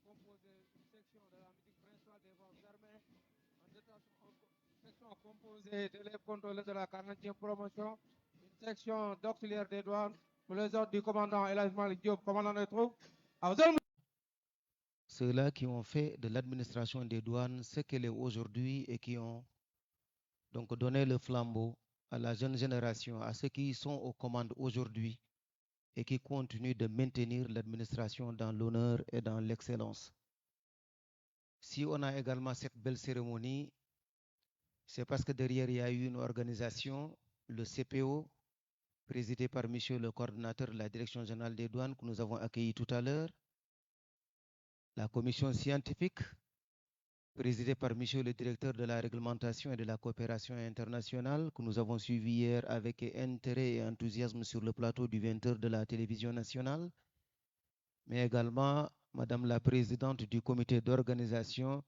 composé une section de la musique principale des forces armées, une section composée d'élèves contrôleurs de la 40e promotion, une section d'auxiliaires des douanes, sous les ordres du commandant El Malik Diop, commandant des troupes. Ceux-là qui ont fait de l'administration des douanes ce qu'elle est aujourd'hui et qui ont donc donné le flambeau à la jeune génération, à ceux qui sont aux commandes aujourd'hui et qui continuent de maintenir l'administration dans l'honneur et dans l'excellence. Si on a également cette belle cérémonie, c'est parce que derrière, il y a eu une organisation, le CPO, présidé par monsieur le coordinateur de la Direction générale des douanes que nous avons accueilli tout à l'heure, la commission scientifique, présidée par monsieur le directeur de la réglementation et de la coopération internationale, que nous avons suivi hier avec intérêt et enthousiasme sur le plateau du 20h de la télévision nationale, mais également madame la présidente du comité d'organisation,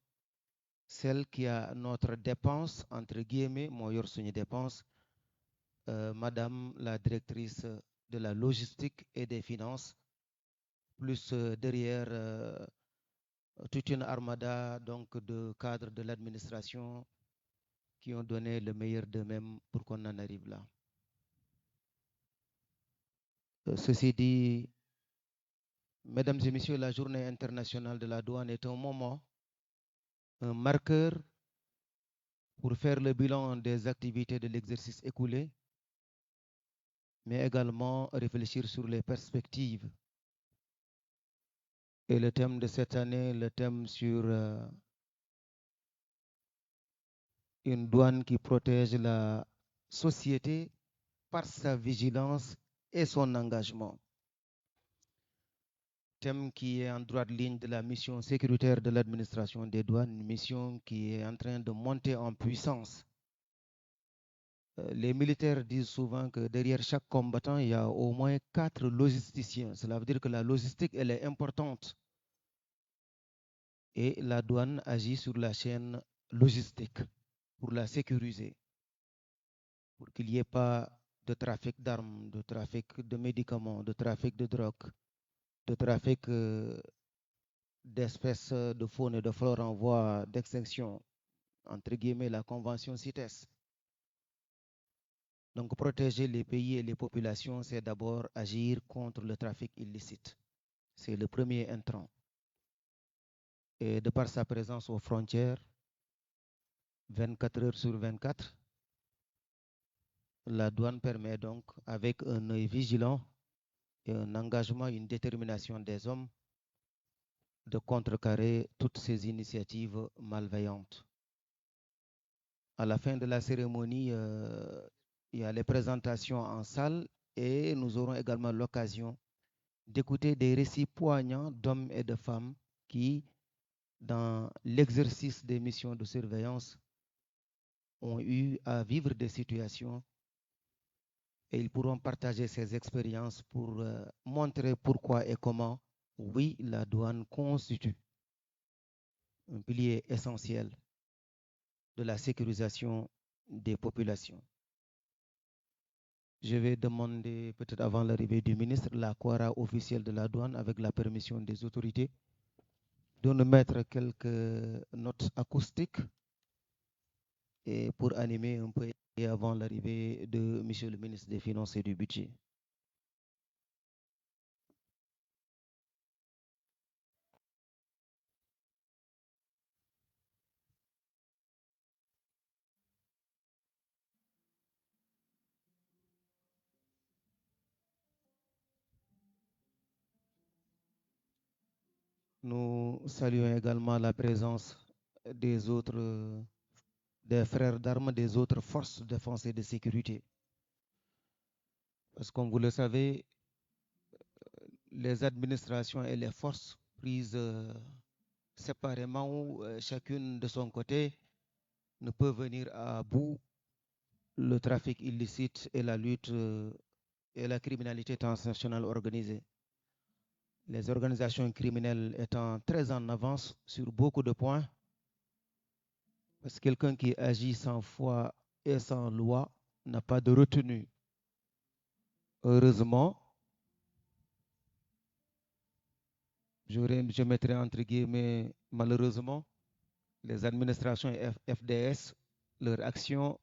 celle qui a notre dépense, entre guillemets, moi yor suñu dépense, madame la directrice de la logistique et des finances, plus derrière toute une armada donc de cadres de l'administration qui ont donné le meilleur d'eux-mêmes pour qu'on en arrive là. Ceci dit, mesdames et messieurs, la journée internationale de la douane est un moment, un marqueur pour faire le bilan des activités de l'exercice écoulé, mais également réfléchir sur les perspectives. Et le thème de cette année, le thème sur une douane qui protège la société par sa vigilance et son engagement. Thème qui est en droite ligne de la mission sécuritaire de l'administration des douanes, une mission qui est en train de monter en puissance. Les militaires disent souvent que derrière chaque combattant, il y a au moins 4 logisticiens. Cela veut dire que la logistique, elle est importante. Et la douane agit sur la chaîne logistique pour la sécuriser, pour qu'il n'y ait pas de trafic d'armes, de trafic de médicaments, de trafic de drogue, de trafic d'espèces de faune et de flore en voie d'extinction, entre guillemets la convention CITES. Donc protéger les pays et les populations, c'est d'abord agir contre le trafic illicite. C'est le premier intrant. Et de par sa présence aux frontières, 24 heures sur 24, la douane permet donc, avec un œil vigilant et un engagement, une détermination des hommes, de contrecarrer toutes ces initiatives malveillantes. À la fin de la cérémonie, il y a les présentations en salle et nous aurons également l'occasion d'écouter des récits poignants d'hommes et de femmes qui, dans l'exercice des missions de surveillance, ont eu à vivre des situations et ils pourront partager ces expériences pour montrer pourquoi et comment, oui, la douane constitue un pilier essentiel de la sécurisation des populations. Je vais demander, peut-être avant l'arrivée du ministre, la quora officielle de la douane, avec la permission des autorités, de nous mettre quelques notes acoustiques et pour animer un peu avant l'arrivée de Monsieur le ministre des Finances et du Budget. Nous saluons également la présence des autres, des frères d'armes des autres forces de défense et de sécurité. Parce que comme vous le savez, les administrations et les forces prises séparément ou chacune de son côté ne peut venir à bout le trafic illicite et la lutte et la criminalité transnationale organisée. Les organisations criminelles étant très en avance sur beaucoup de points, parce que quelqu'un qui agit sans foi et sans loi n'a pas de retenue. Heureusement, je mettrai entre guillemets, malheureusement, les administrations FDS, leur action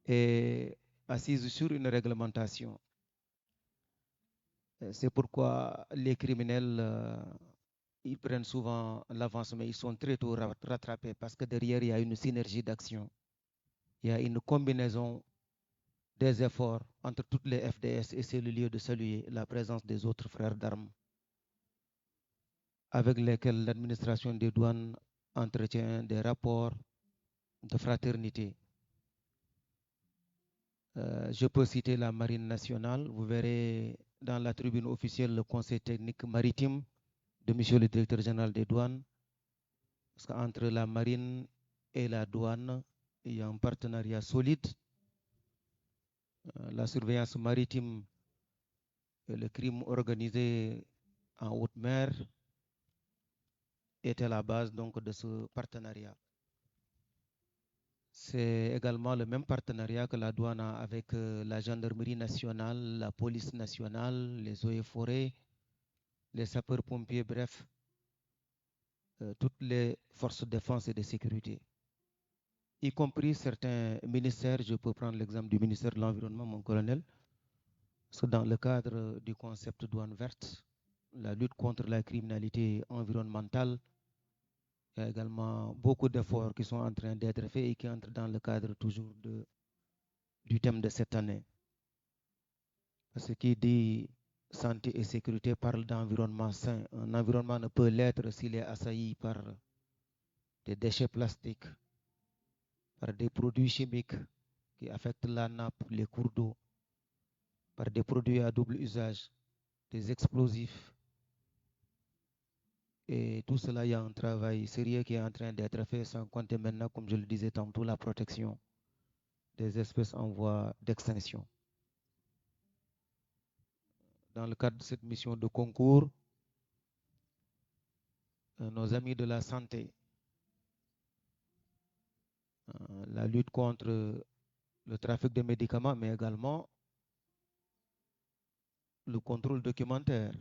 est assise sur une réglementation. C'est pourquoi les criminels, ils prennent souvent l'avance, mais ils sont très tôt rattrapés parce que derrière, il y a une synergie d'action. Il y a une combinaison des efforts entre toutes les FDS et c'est le lieu de saluer la présence des autres frères d'armes avec lesquels l'administration des douanes entretient des rapports de fraternité. Je peux citer la Marine nationale. Vous verrez dans la tribune officielle le conseil technique maritime de monsieur le directeur général des douanes. Parce qu'entre la marine et la douane, il y a un partenariat solide. La surveillance maritime et le crime organisé en haute mer était la base donc de ce partenariat. C'est également le même partenariat que la douane a avec la gendarmerie nationale, la police nationale, les eaux et forêts, les sapeurs-pompiers, bref, toutes les forces de défense et de sécurité, y compris certains ministères. Je peux prendre l'exemple du ministère de l'Environnement, mon colonel, parce que dans le cadre du concept douane verte, la lutte contre la criminalité environnementale, il y a également beaucoup d'efforts qui sont en train d'être faits et qui entrent dans le cadre toujours du thème de cette année. Ce qui dit santé et sécurité parle d'environnement sain. Un environnement ne peut l'être s'il est assailli par des déchets plastiques, par des produits chimiques qui affectent la nappe, les cours d'eau, par des produits à double usage, des explosifs. Et tout cela, il y a un travail sérieux qui est en train d'être fait, sans compter maintenant, comme je le disais tantôt, la protection des espèces en voie d'extinction. Dans le cadre de cette mission de concours, nos amis de la santé, la lutte contre le trafic de médicaments, mais également le contrôle documentaire,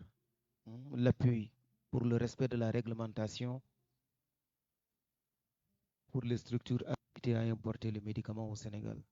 l'appui pour le respect de la réglementation pour les structures habilitées à importer les médicaments au Sénégal.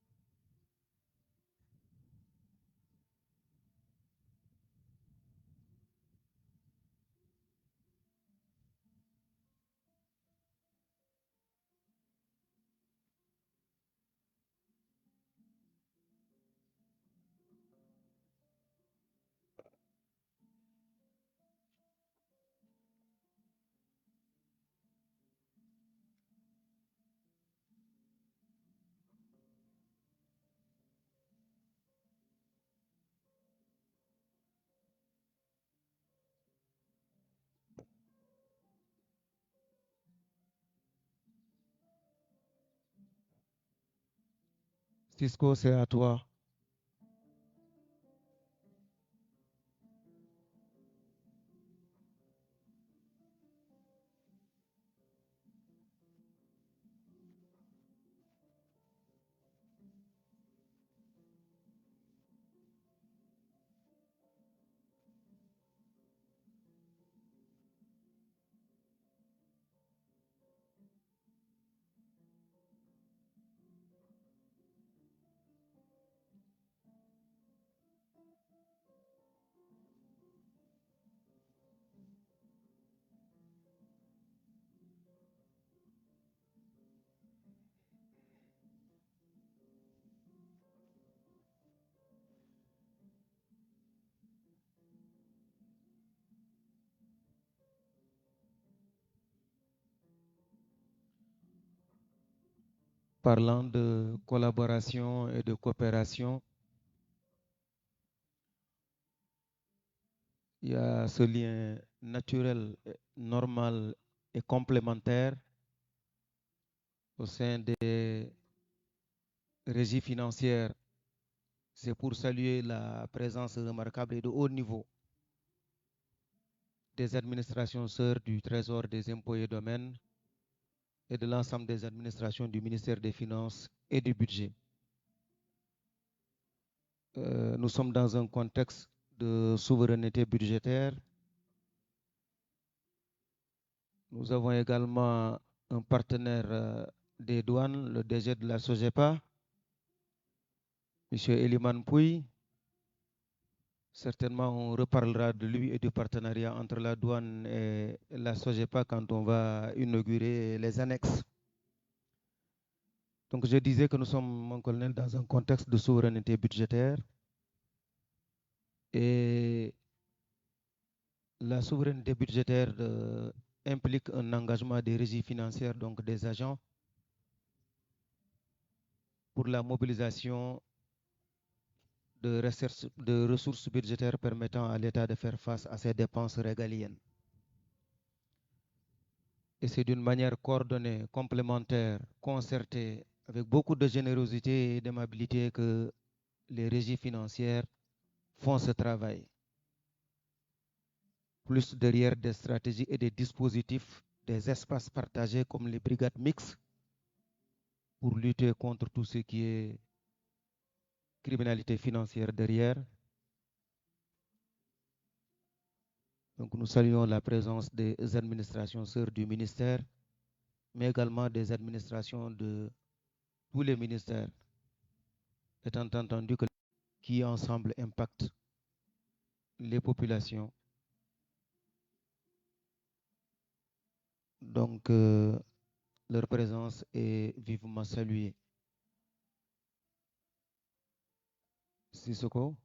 Cisco, c'est à toi. Parlant de collaboration et de coopération, il y a ce lien naturel, normal et complémentaire au sein des régies financières. C'est pour saluer la présence remarquable et de haut niveau des administrations sœurs du Trésor, des impôts et domaines et de l'ensemble des administrations du ministère des Finances et du Budget. Nous sommes dans un contexte de souveraineté budgétaire Nous avons également un partenaire des douanes, le DG de la SOGEPA, M. Eliman Pouy. Certainement, on reparlera de lui et du partenariat entre la douane et la SOGEPA quand on va inaugurer les annexes. Donc, je disais que nous sommes, mon colonel, dans un contexte de souveraineté budgétaire. Et la souveraineté budgétaire implique un engagement des régies financières, donc des agents, pour la mobilisation de ressources budgétaires permettant à l'État de faire face à ses dépenses régaliennes. Et c'est d'une manière coordonnée, complémentaire, concertée, avec beaucoup de générosité et d'aimabilité que les régies financières font ce travail. Plus derrière des stratégies et des dispositifs, des espaces partagés comme les brigades mixtes pour lutter contre tout ce qui est criminalité financière derrière. Donc nous saluons la présence des administrations sœurs du ministère, mais également des administrations de tous les ministères, étant entendu que qui ensemble impactent les populations. Donc leur présence est vivement saluée. Sissoko.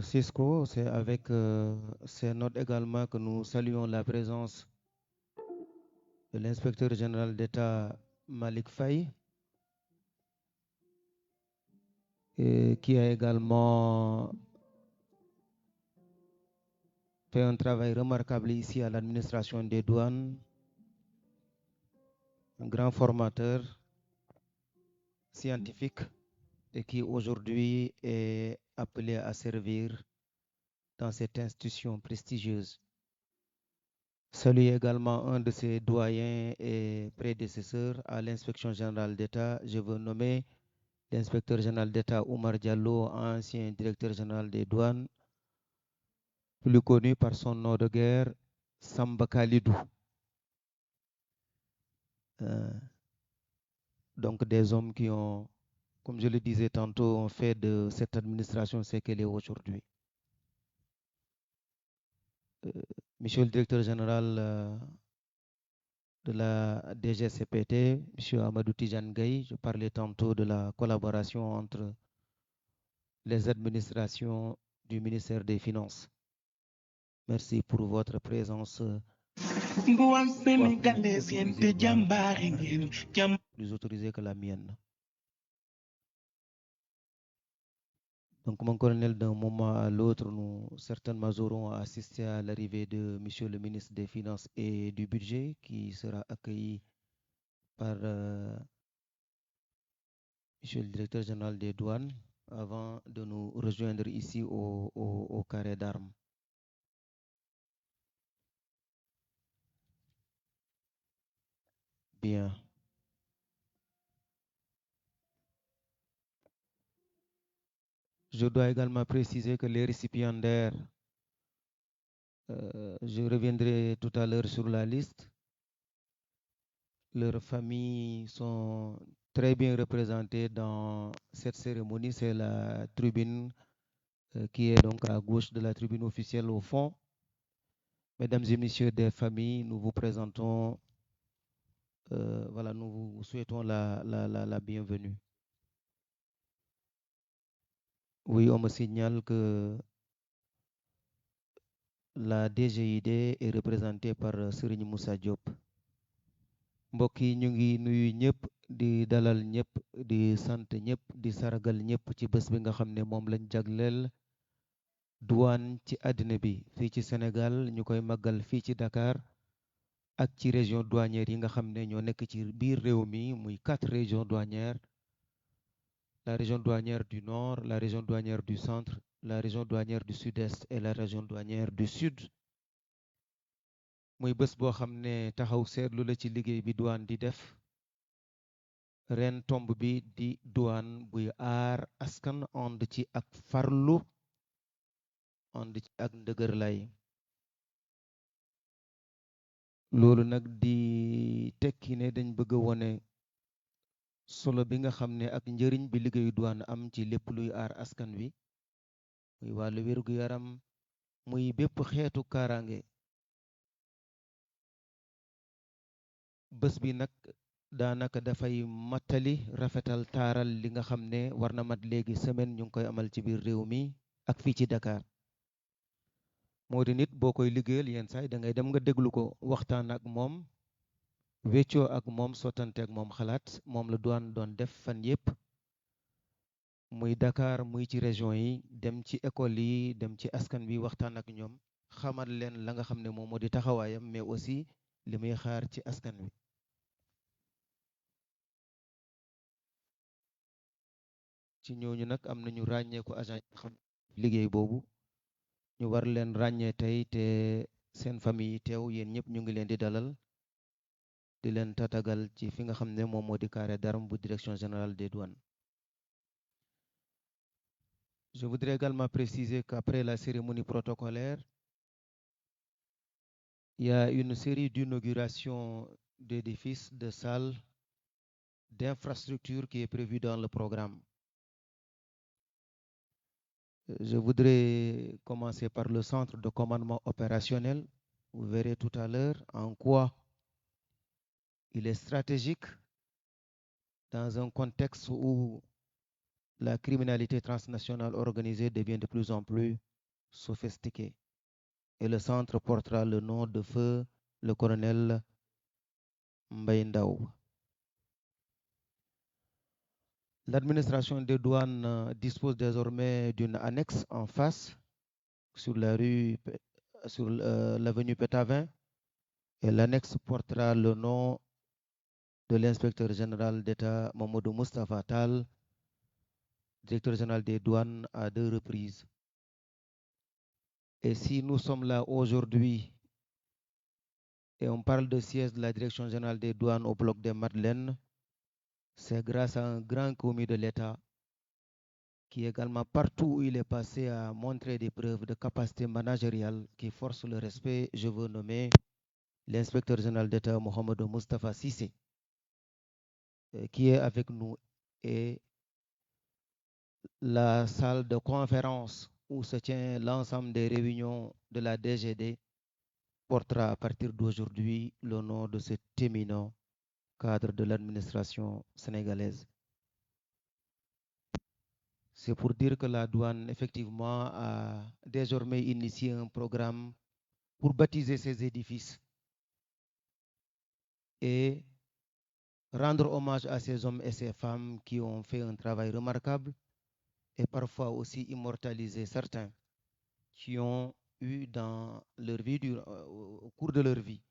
Cisco, c'est avec ces notes également que nous saluons la présence de l'inspecteur général d'État Malik Faye, et qui a également fait un travail remarquable ici à l'administration des douanes, un grand formateur scientifique et qui aujourd'hui est appelé à servir dans cette institution prestigieuse. Saluer également un de ses doyens et prédécesseurs à l'inspection générale d'État. Je veux nommer l'inspecteur général d'État Oumar Diallo, ancien directeur général des douanes, plus connu par son nom de guerre, Samba Khalidou. Donc des hommes qui ont, comme je le disais tantôt, ont fait de cette administration ce qu'elle est aujourd'hui. Monsieur le directeur général de la DGCPT, monsieur Amadou Tijan Gaye, je parlais tantôt de la collaboration entre les administrations du ministère des Finances. Merci pour votre présence. Plus autorisée que la mienne. Donc, mon colonel, d'un moment à l'autre, nous certainement aurons assisté à l'arrivée de monsieur le ministre des Finances et du Budget, qui sera accueilli par monsieur le directeur général des douanes, avant de nous rejoindre ici au carré d'armes. Bien. Je dois également préciser que les récipiendaires, je reviendrai tout à l'heure sur la liste, leurs familles sont très bien représentées dans cette cérémonie. C'est la tribune qui est donc à gauche de la tribune officielle au fond. Mesdames et messieurs des familles, nous vous présentons, voilà, nous vous souhaitons la bienvenue. Oui, on me signale que la DGID est représentée par Serigne Moussa Diop. mbokk yi ñu ngi nuyu ñëpp di dalal ñëpp di sant ñëpp di sargal ñëpp ci bés bi nga xam ne moom lañ jagleel douane ci àddina bi fii ci Sénégal ñu koy màggal fii ci Dakar ak ci région douanière yi nga xam ne ñoo nekk ci biir réew mi muy 4 régions douanières, la région douanière du nord, la région douanière du centre, la région douanière du sud-est et la région douanière du sud. muy bés boo xam ne taxaw seetlu la ci liggéey bi douane di def. ren tomb bi di douane buy aar askan ànd ci ak farlu ànd ci ak ndëgër lay loolu nag di tekki ne dañ bëgg a wone solo bi nga xam ne ak njëriñ bi liggéeyu douane am ci lépp luy aar askan wi muy wàllu wér-gu-yaram muy bépp xeetu kaaraange bés bi nag daanaka dafay mattali rafetal taaral li nga xam ne war na mat léegi semaine ñu ngi koy amal ci biir réew mi ak fii ci Dakar moo di nit boo koy liggéeyal yenn saay da ngay dem nga déglu ko waxtaan ak moom weccoo ak moom sottante ak moom xalaat moom la douane doon def fan yépp muy Dakar muy ci région yi dem ci école yi dem ci askan bi waxtaan ak ñoom xamal leen la nga xam ne moom moo di taxawaayam mais aussi li muy xaar ci askan wi ci ñooñu nag am nañu ràññeeku agent yi xam liggéey boobu ñu war leen ràññee tey te seen famille yi teew yéen ñëpp ñu ngi leen di dalal di leen tatagal ci fi nga xam ne moom moo di carré d'armes bu direction générale des douanes. Je voudrais également préciser qu'après la cérémonie protocolaire, il y a une série d'inaugurations d'édifices, de salles, d'infrastructures qui est prévue dans le programme. Je voudrais commencer par le centre de commandement opérationnel. Vous verrez tout à l'heure en quoi il est stratégique dans un contexte où la criminalité transnationale organisée devient de plus en plus sophistiquée. Et le centre portera le nom de feu le colonel Mbaye Ndao. L'administration des douanes dispose désormais d'une annexe en face sur la rue, sur l'avenue Pétavin, et l'annexe portera le nom de l'inspecteur général d'État Mamadou Moustapha Tal, directeur général des douanes à 2 reprises. Et si nous sommes là aujourd'hui et on parle de siège de la Direction générale des douanes au bloc des Madeleines, c'est grâce à un grand commis de l'État qui également, partout où il est passé, a montré des preuves de capacité managériale qui forcent le respect. Je veux nommer l'inspecteur général d'État Mohamed Mustafa Sissé, qui est avec nous, et la salle de conférence où se tient l'ensemble des réunions de la DGD portera à partir d'aujourd'hui le nom de cet éminent cadre de l'administration sénégalaise. C'est pour dire que la douane, effectivement, a désormais initié un programme pour baptiser ces édifices et rendre hommage à ces hommes et ces femmes qui ont fait un travail remarquable et parfois aussi immortaliser certains qui ont eu dans leur vie, au cours de leur vie,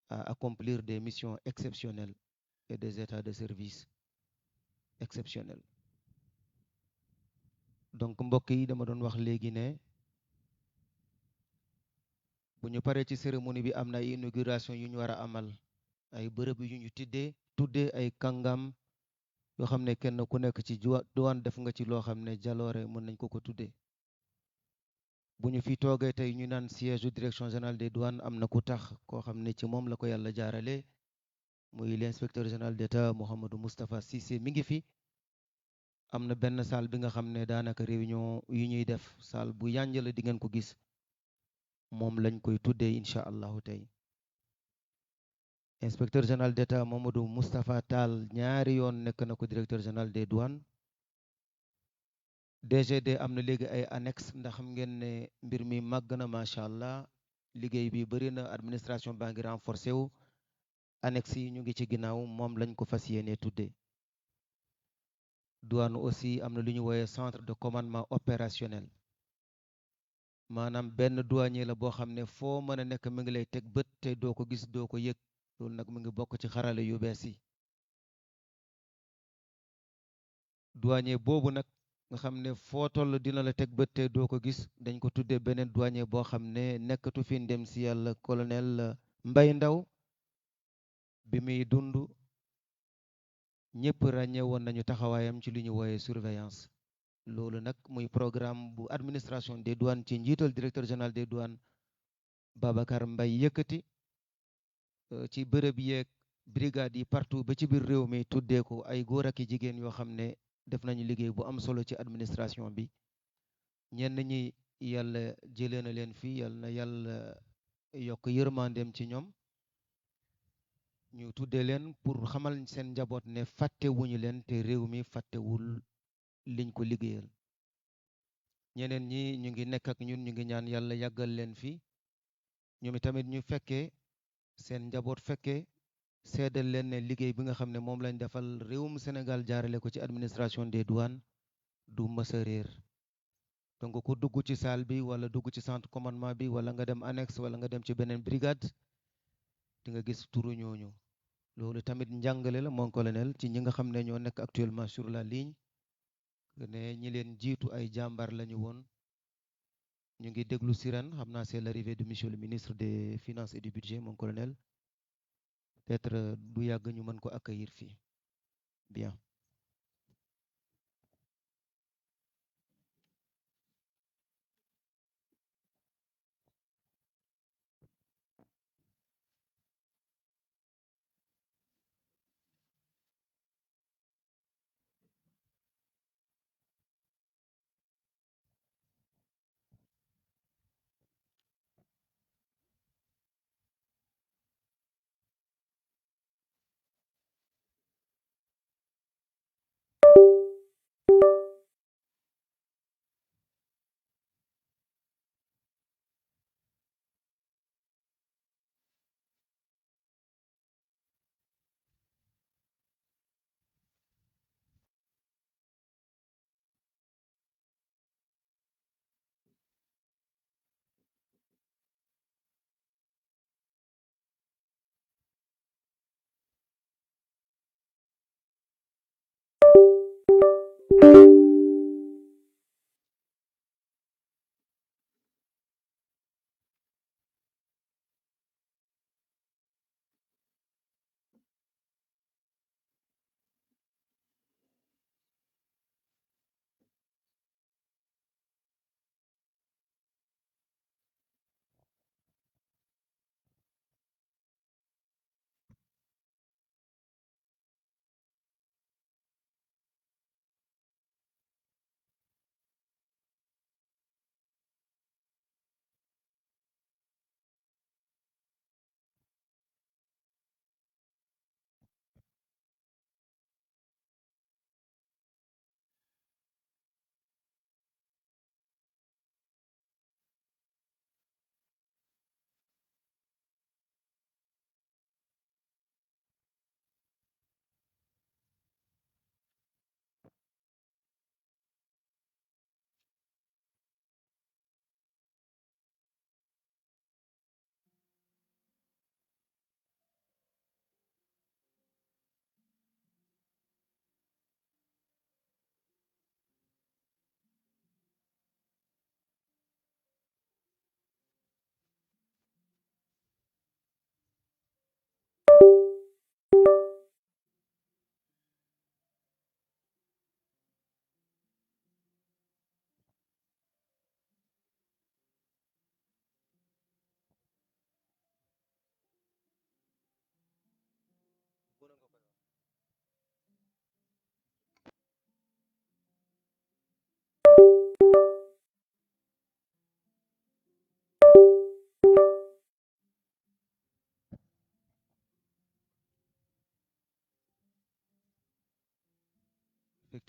à accomplir des missions exceptionnelles et des états de service exceptionnels. Donc mbokk yi dama doon wax léegi ne bu ñu paree ci cérémonie bi am na ay inauguration yu ñu war a amal, ay bërëb yu ñu tuddee ay kàngam yoo xam ne kenn ku nekk ci douane def nga ci loo xam ne jaloore mën nañ ko tuddee. bu ñu fi toogee tey ñu naan siège du direction générale des douanes am na ku tax koo xam ne ci moom la ko yàlla jaarale muy l'inspecteur général d'État Mouhamadou Moustapha Cissé mi ngi fi. am na benn salle bi nga xam ne daanaka réunion yu ñuy def salle bu yànj la di ngeen ko gis moom lañ koy tuddee incha allahu tey. inspecteur général d'État Mamadou Moustapha Tall ñaari yoon nekk na ko directeur général des douanes. DGD am na léegi ay annexe ndax xam ngeen ne mbir mi màgg na macha allah liggéey bi bëri na, administration baa ngi renforcé wu, annexe yi ñu ngi ci ginnaaw moom lañ ko fas yéene tuddee. douane aussi am na lu ñu wooyee centre de commandement opérationnel, maanaam benn douanier la boo xam ne foo mën a nekk mi ngi lay teg bët te doo ko gis doo ko yëg. loolu nag mu ngi bokk ci xarale yu bees yi. douanier boobu nag nga xam ne foo toll dina la teg bët te doo ko gis, dañ ko tuddee beneen douanier boo xam ne nekkatu fi ndem si yàlla colonel Mbaye Ndaw bi muy dund ñëpp ràññee woon nañu taxawaayam ci li ñu wooyee surveillance. loolu nag muy programme bu administration des douanes ci njiital directeur général des douanes Babacar Mbaye yëkkati ci bërëb yeeg brigade yi partout ba ci biir réew mi tuddee ko ay góor ak i jigéen yoo xam ne def nañu liggéey bu am solo ci administration bi. ñenn ñi yàlla jëlee na leen fii, yàlla na yàlla yokk yërmandeem ci ñoom. ñu tuddee leen pour xamal seen njaboot ne fàttewuñu leen te réew mi fàttewul liñ ko liggéeyal. ñeneen ñi ñu ngi nekk ak ñun, ñu ngi ñaan yàlla yàggal leen fii ñoom tamit ñu fekkee seen njaboot fekkee seedal leen ne liggéey bi nga xam ne moom lañ defal réewum Sénégal jaarale ko ci administration des douanes du mës a réer. donc ku dugg ci salle bi wala dugg ci centre commandement bi wala nga dem annexe wala nga dem ci beneen brigade di nga gis turu ñooñu. loolu tamit njàngale la mon colonel ci ñi nga xam ne ñoo nekk actuellement sur la ligne, ne ñi leen jiitu ay jàmbaar lañu woon. ñu ngi déglu sirène, xam naa c'est l'arrivée de monsieur le ministre des finances et du budget mon colonel. peut-être du yàgg ñu mën ko accueillir fii. bien.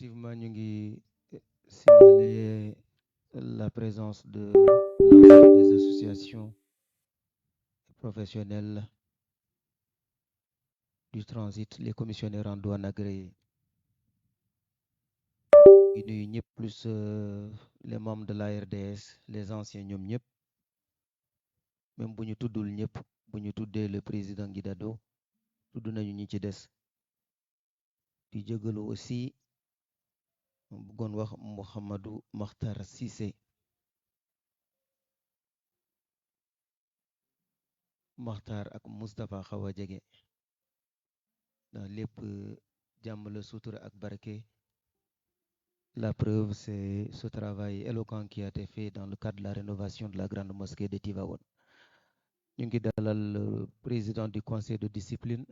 effectivement ñu ngi signaler la présence de l'ensemble des associations professionnelles du transit, les commissionnaires en douane agréés. Di nuyu ñëpp plus les membres de la RDS, les anciens ñoom ñëpp, même bu ñu tuddul ñëpp, bu ñu tuddee le président Guidado, tudd nañu ñi ci des. Di jégalu aussi bëggoon wax Mouhamadou Makhtar Cissé. Makhtar ak Moustapha xaw a jege ndax lépp jàmm la sutura ak barke. La preuve, c'est ce travail éloquent qui a été fait dans le cadre de la rénovation de la grande mosquée de Tivaouane. Ñu ngi dalal le président du conseil de discipline,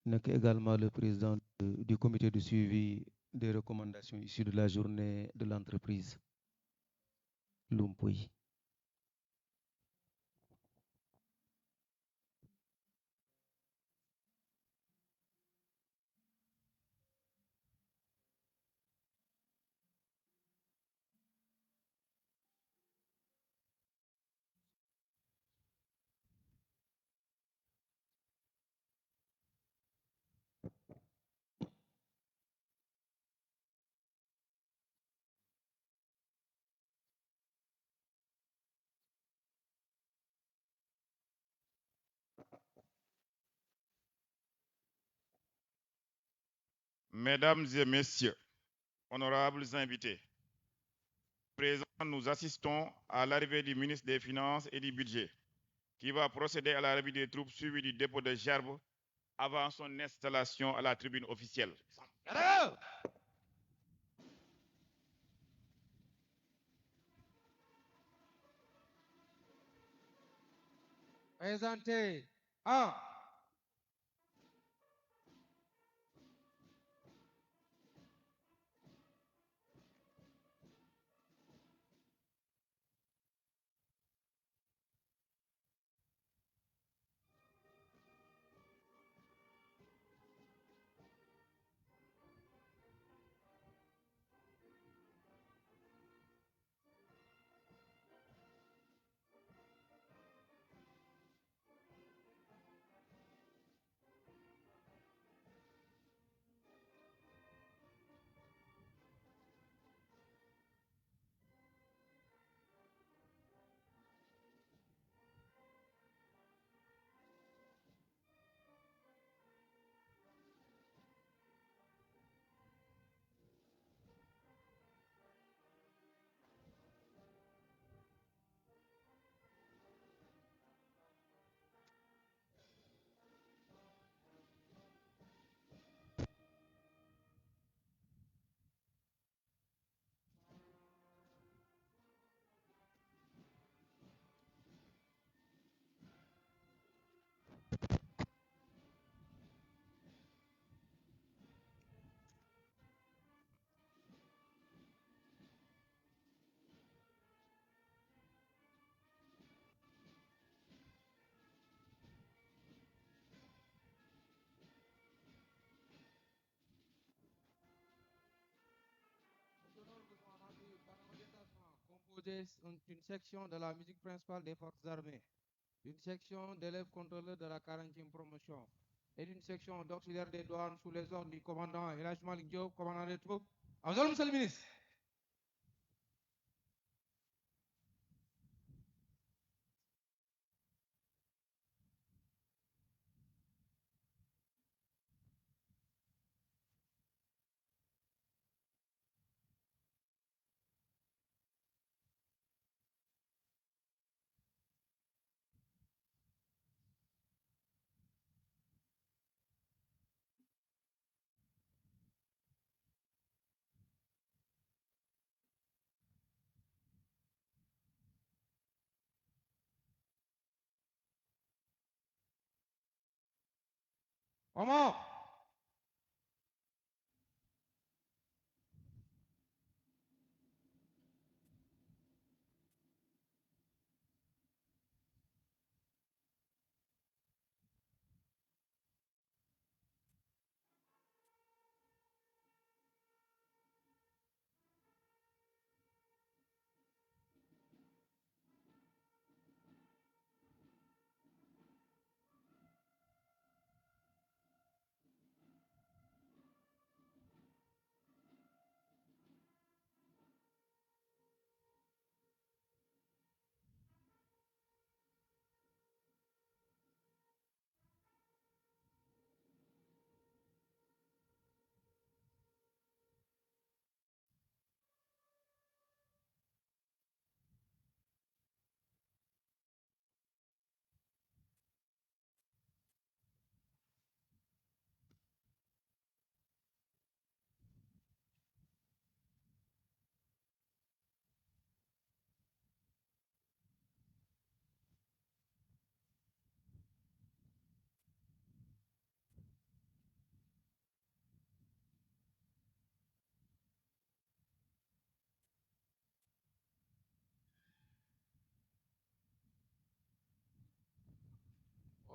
nekk également le président du comité de suivi des recommandations issues de la journée de l'entreprise Lumpuy. Mesdames et messieurs, honorables invités, présents, nous assistons à l'arrivée du ministre des Finances et du Budget, qui va procéder à la revue des troupes suivie du dépôt de gerbes avant son installation à la tribune officielle. Présenté. 1. Composé d'une section de la musique principale des forces armées, d'une section d'élèves contrôleurs de la 40e promotion et d'une section d'auxiliaires des douanes sous les ordres du commandant Elhaj Malik Diop, commandant des troupes. Monsieur le ministre. Comment?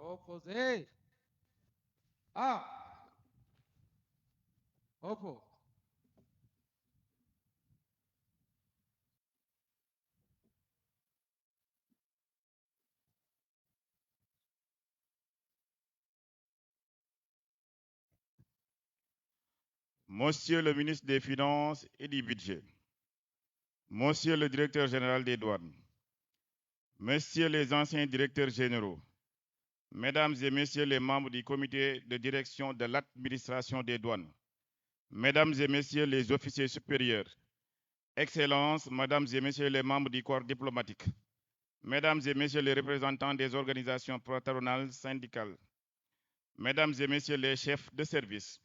Opposé. Ah. Oppo. Monsieur le ministre des Finances et du Budget, Monsieur le directeur général des douanes, Messieurs les anciens directeurs généraux, Mesdames et Messieurs les membres du comité de direction de l'administration des douanes, Mesdames et Messieurs les officiers supérieurs, Excellences, Mesdames et Messieurs les membres du corps diplomatique, Mesdames et Messieurs les représentants des organisations patronales syndicales, Mesdames et Messieurs les chefs de service,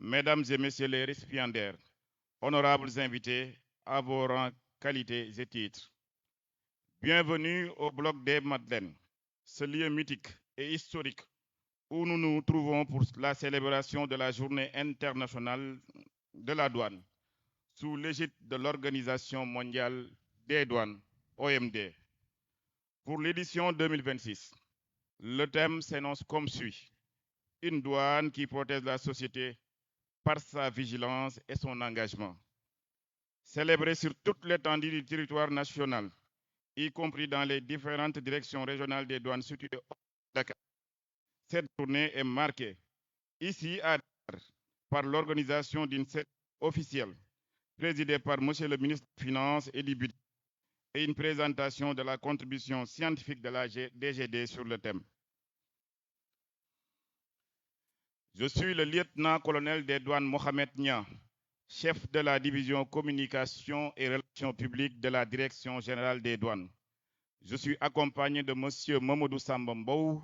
Mesdames et Messieurs les récipiendaires, honorables invités, à vos rangs, qualités et titres. Bienvenue au bloc des Madeleines, ce lieu mythique et historique où nous nous trouvons pour la célébration de la Journée internationale de la douane, sous l'égide de l'Organisation mondiale des douanes, OMD. Pour l'édition 2026, le thème s'énonce comme suit: une douane qui protège la société par sa vigilance et son engagement. Célébrée sur toute l'étendue du territoire national, y compris dans les différentes directions régionales des douanes situées au Dakar. Cette journée est marquée ici à Dakar par l'organisation d'une cérémonie officielle présidée par M. le ministre des Finances et du Budget et une présentation de la contribution scientifique de la DGD sur le thème. Je suis le lieutenant-colonel des douanes Mohamed Nia, chef de la division communication et relations publiques de la Direction générale des douanes. Je suis accompagné de M. Mamadou Sambambou,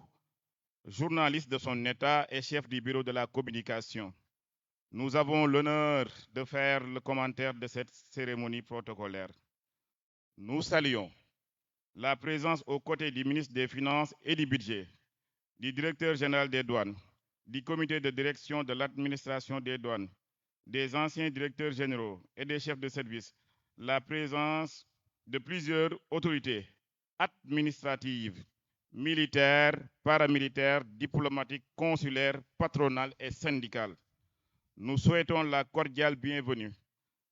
journaliste de son État et chef du bureau de la communication. Nous avons l'honneur de faire le commentaire de cette cérémonie protocolaire. Nous saluons la présence aux côtés du ministre des Finances et du Budget, du directeur général des douanes, du comité de direction de l'administration des douanes, des anciens directeurs généraux et des chefs de service, la présence de plusieurs autorités administratives, militaires, paramilitaires, diplomatiques, consulaires, patronales et syndicales. Nous souhaitons la cordiale bienvenue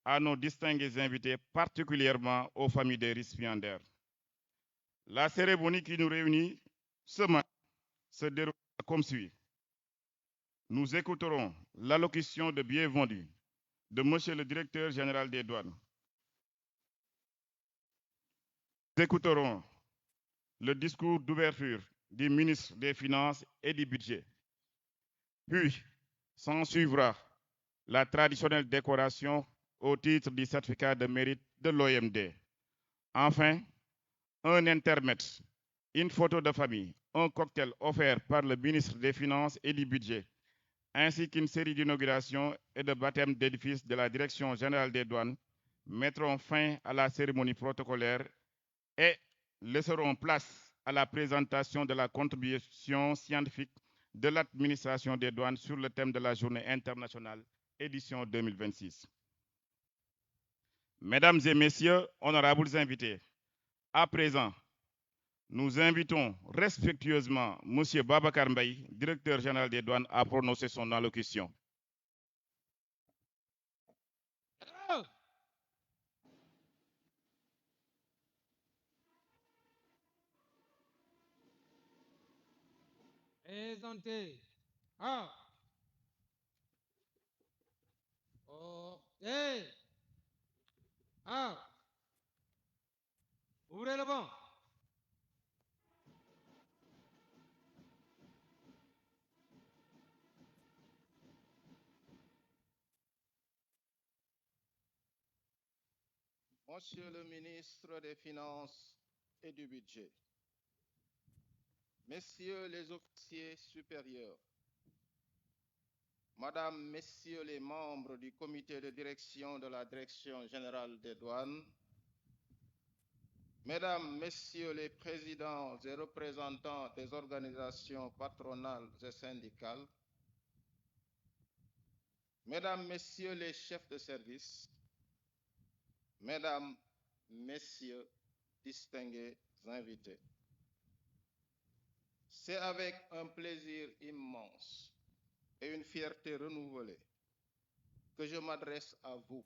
à nos distingués invités, particulièrement aux familles des récipiendaires. La cérémonie qui nous réunit ce matin se déroule comme suit. Nous écouterons l'allocution de bienvenue de M. le directeur général des douanes. Nous écouterons le discours d'ouverture du ministre des Finances et du Budget. Puis, s'en suivra la traditionnelle décoration au titre du certificat de mérite de l'OMD. Enfin, un intermède, une photo de famille, un cocktail offert par le ministre des Finances et du Budget, ainsi qu'une série d'inaugurations et de baptêmes d'édifices de la Direction générale des douanes mettront fin à la cérémonie protocolaire et laisseront place à la présentation de la contribution scientifique de l'administration des douanes sur le thème de la Journée internationale édition 2026. Mesdames et Messieurs, honorables invités, à présent, nous invitons respectueusement M. Babacar Mbaye, directeur général des douanes, à prononcer son allocution. Présenté. Ah. Ok. Ah. Ouvrez le banc. Monsieur le ministre des Finances et du Budget, Messieurs les officiers supérieurs, Madame, Messieurs les membres du comité de direction de la Direction générale des douanes, Mesdames, Messieurs les présidents et représentants des organisations patronales et syndicales, Mesdames, Messieurs les chefs de service, Mesdames, Messieurs, distingués invités. C'est avec un plaisir immense et une fierté renouvelée que je m'adresse à vous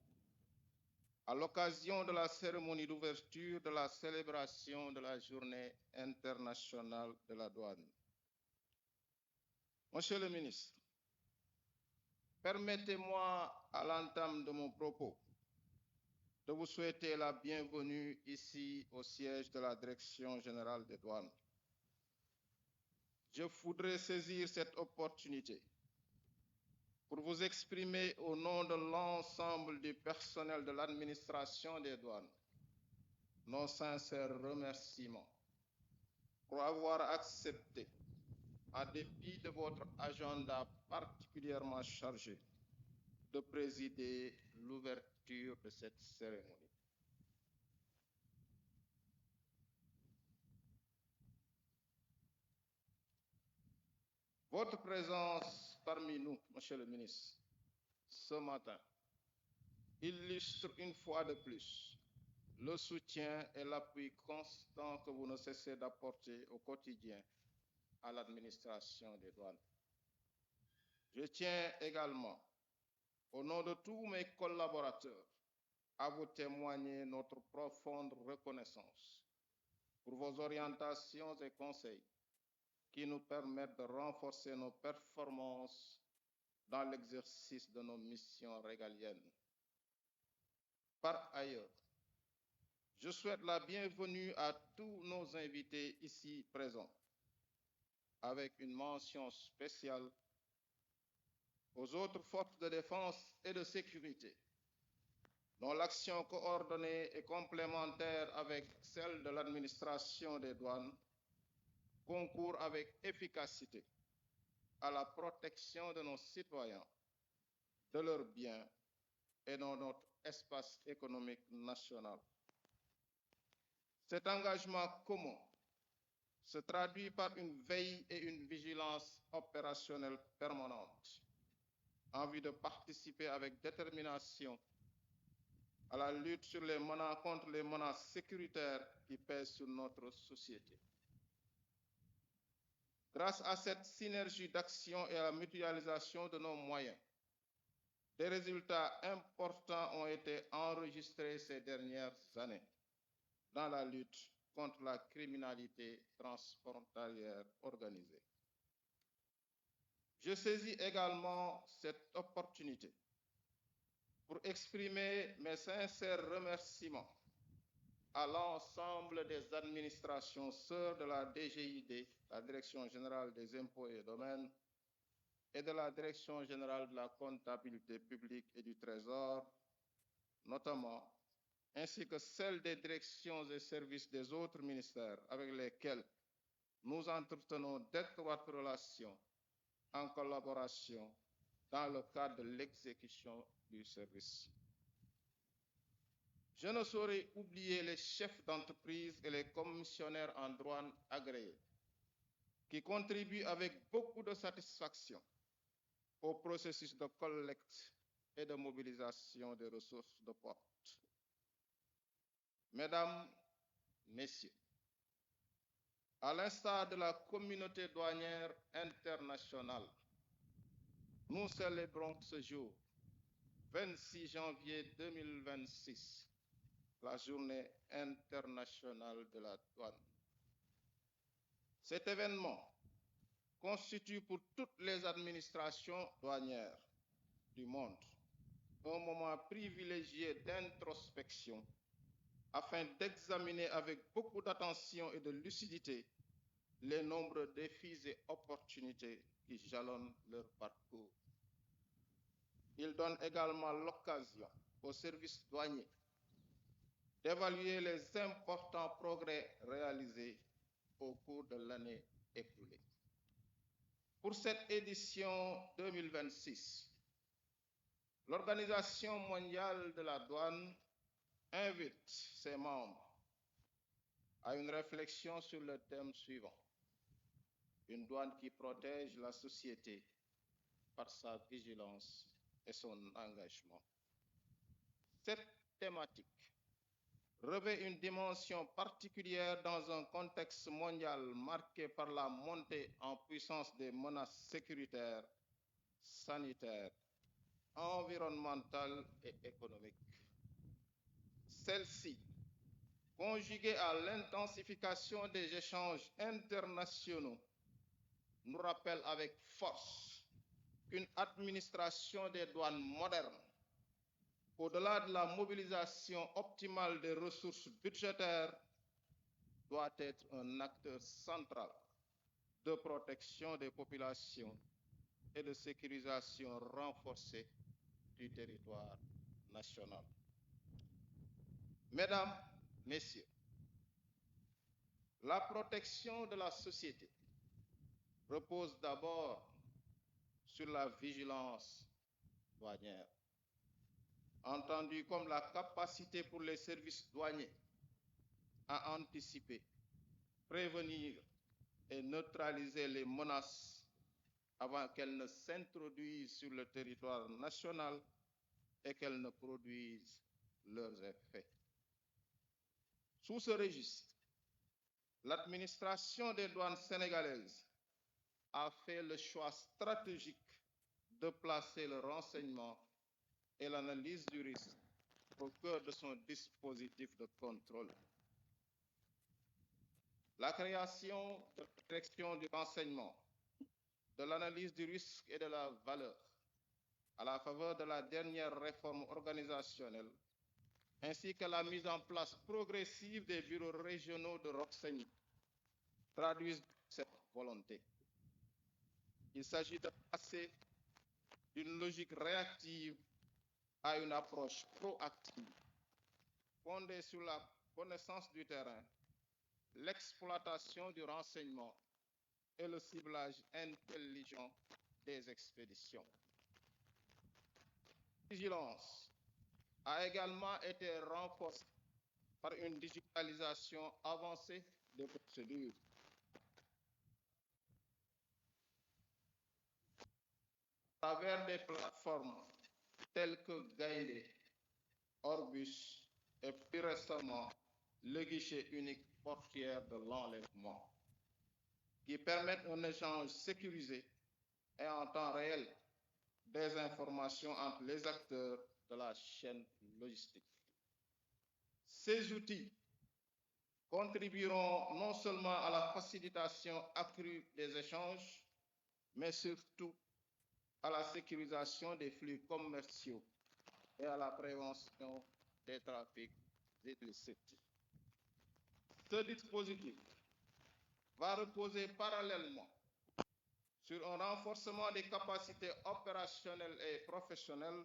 à l'occasion de la cérémonie d'ouverture de la célébration de la Journée internationale de la douane. Monsieur le ministre, permettez-moi à l'entame de mon propos de vous souhaiter la bienvenue ici au siège de la Direction générale des douanes. Je voudrais saisir cette opportunité pour vous exprimer au nom de l'ensemble du personnel de l'administration des douanes nos sincères remerciements pour avoir accepté, en dépit de votre agenda particulièrement chargé, de présider l'ouverture de cette cérémonie. Votre présence parmi nous, Monsieur le ministre, ce matin, illustre une fois de plus le soutien et l'appui constant que vous ne cessez d'apporter au quotidien à l'administration des douanes. Je tiens également, au nom de tous mes collaborateurs, à vous témoigner notre profonde reconnaissance pour vos orientations et conseils qui nous permettent de renforcer nos performances dans l'exercice de nos missions régaliennes. Par ailleurs, je souhaite la bienvenue à tous nos invités ici présents, avec une mention spéciale aux autres forces de défense et de sécurité, dont l'action coordonnée et complémentaire avec celle de l'administration des douanes concourt avec efficacité à la protection de nos citoyens, de leurs biens et de notre espace économique national. Cet engagement commun se traduit par une veille et une vigilance opérationnelle permanente en vue de participer avec détermination à la lutte contre les menaces sécuritaires qui pèsent sur notre société. Grâce à cette synergie d'action et à la mutualisation de nos moyens, des résultats importants ont été enregistrés ces dernières années dans la lutte contre la criminalité transfrontalière organisée. Je saisis également cette opportunité pour exprimer mes sincères remerciements à l'ensemble des administrations sœurs de la DGID, la Direction générale des impôts et domaines, et de la Direction générale de la comptabilité publique et du Trésor, notamment, ainsi que celles des directions et services des autres ministères avec lesquels nous entretenons d'étroites relations en collaboration dans le cadre de l'exécution du service. Je ne saurais oublier les chefs d'entreprise et les commissionnaires en douane agréés qui contribuent avec beaucoup de satisfaction au processus de collecte et de mobilisation des ressources de porte. Mesdames, Messieurs, à l'instar de la communauté douanière internationale, nous célébrons ce jour, 26 janvier 2026, la Journée internationale de la douane. Cet événement constitue pour toutes les administrations douanières du monde un moment privilégié d'introspection afin d'examiner avec beaucoup d'attention et de lucidité les nombreux défis et opportunités qui jalonnent leur parcours. Il donne également l'occasion aux services douaniers d'évaluer les importants progrès réalisés au cours de l'année écoulée. Pour cette édition 2026, l'Organisation mondiale de la douane invite ses membres à une réflexion sur le thème suivant: une douane qui protège la société par sa vigilance et son engagement. Cette thématique revêt une dimension particulière dans un contexte mondial marqué par la montée en puissance des menaces sécuritaires, sanitaires, environnementales et économiques. Celle-ci, conjuguée à l'intensification des échanges internationaux, nous rappelle avec force qu'une administration des douanes moderne, au-delà de la mobilisation optimale des ressources budgétaires, doit être un acteur central de protection des populations et de sécurisation renforcée du territoire national. Mesdames, Messieurs, la protection de la société repose d'abord sur la vigilance douanière, entendue comme la capacité pour les services douaniers à anticiper, prévenir et neutraliser les menaces avant qu'elles ne s'introduisent sur le territoire national et qu'elles ne produisent leurs effets. Sous ce registre, l'administration des douanes sénégalaises a fait le choix stratégique de placer le renseignement et l'analyse du risque au cœur de son dispositif de contrôle. La création de la direction du renseignement, de l'analyse du risque et de la valeur, à la faveur de la dernière réforme organisationnelle, ainsi que la mise en place progressive des bureaux régionaux de renseignement, traduisent cette volonté. Il s'agit de passer d'une logique réactive à une approche proactive, fondée sur la connaissance du terrain, l'exploitation du renseignement et le ciblage intelligent des expéditions. La vigilance a également été renforcée par une digitalisation avancée des procédures. À travers des plateformes telles que Gaïdé, Orbus et plus récemment le guichet unique portuaire de l'enlèvement, qui permettent un échange sécurisé et en temps réel des informations entre les acteurs de la chaîne logistique. Ces outils contribueront non seulement à la facilitation accrue des échanges, mais surtout à la sécurisation des flux commerciaux et à la prévention des trafics illicites. Ce dispositif va reposer parallèlement sur un renforcement des capacités opérationnelles et professionnelles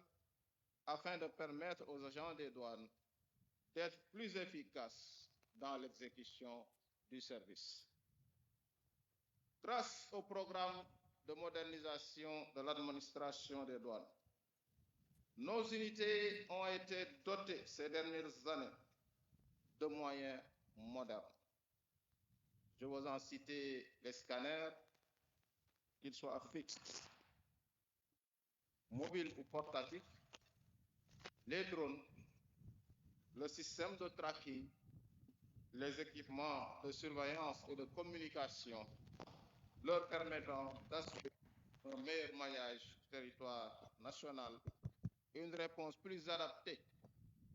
afin de permettre aux agents des douanes d'être plus efficaces dans l'exécution du service. Grâce au programme de modernisation de l'administration des douanes, nos unités ont été dotées ces dernières années de moyens modernes. Je vous en citer les scanners, qu'ils soient fixes, mobiles ou portatifs, les drones, le système de tracking, les équipements de surveillance et de communication, leur permettant d'assurer un meilleur maillage du territoire national et une réponse plus adaptée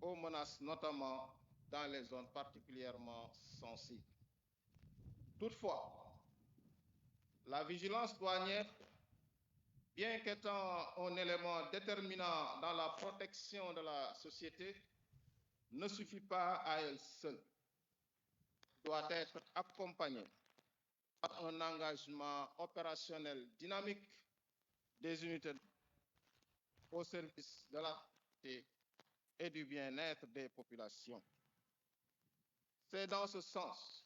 aux menaces, notamment dans les zones particulièrement sensibles. Toutefois, la vigilance douanière, bien qu'étant un élément déterminant dans la protection de la société, ne suffit pas à elle seule. Doit être accompagnée par un engagement opérationnel dynamique des unités au service de la sécurité et du bien-être des populations. C'est dans ce sens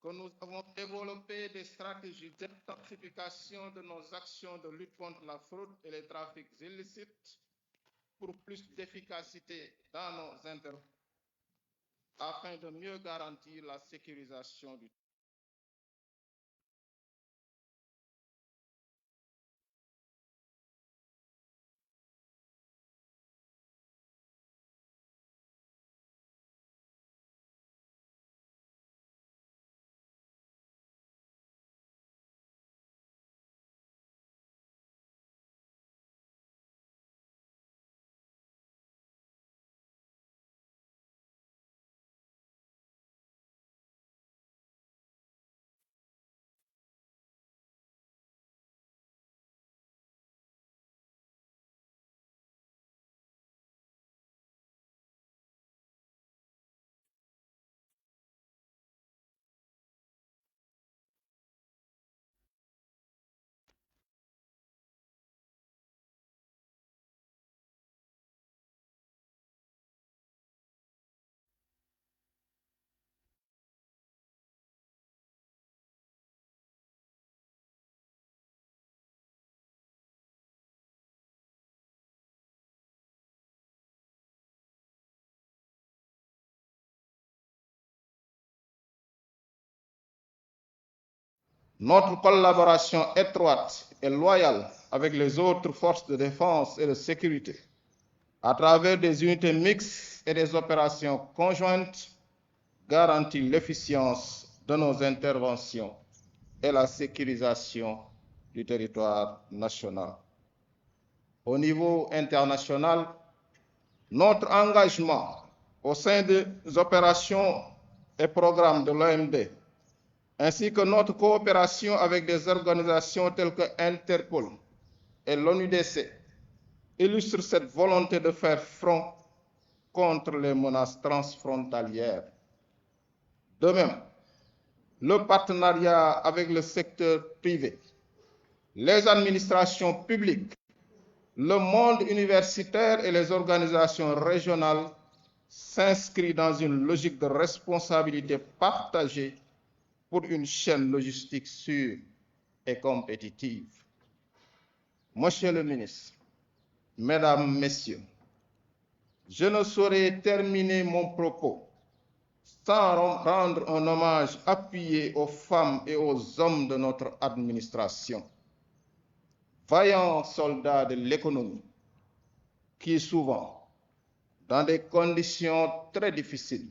que nous avons développé des stratégies d'intensification de nos actions de lutte contre la fraude et les trafics illicites pour plus d'efficacité dans nos interventions afin de mieux garantir la sécurisation du Notre collaboration étroite et loyale avec les autres forces de défense et de sécurité, à travers des unités mixtes et des opérations conjointes, garantit l'efficience de nos interventions et la sécurisation du territoire national. Au niveau international, notre engagement au sein des opérations et programmes de l'OMD, ainsi que notre coopération avec des organisations telles que Interpol et l'ONUDC, illustre cette volonté de faire front contre les menaces transfrontalières. De même, le partenariat avec le secteur privé, les administrations publiques, le monde universitaire et les organisations régionales s'inscrit dans une logique de responsabilité partagée pour une chaîne logistique sûre et compétitive. Monsieur le ministre, Mesdames, Messieurs, je ne saurais terminer mon propos sans rendre un hommage appuyé aux femmes et aux hommes de notre administration, vaillants soldats de l'économie, qui souvent, dans des conditions très difficiles,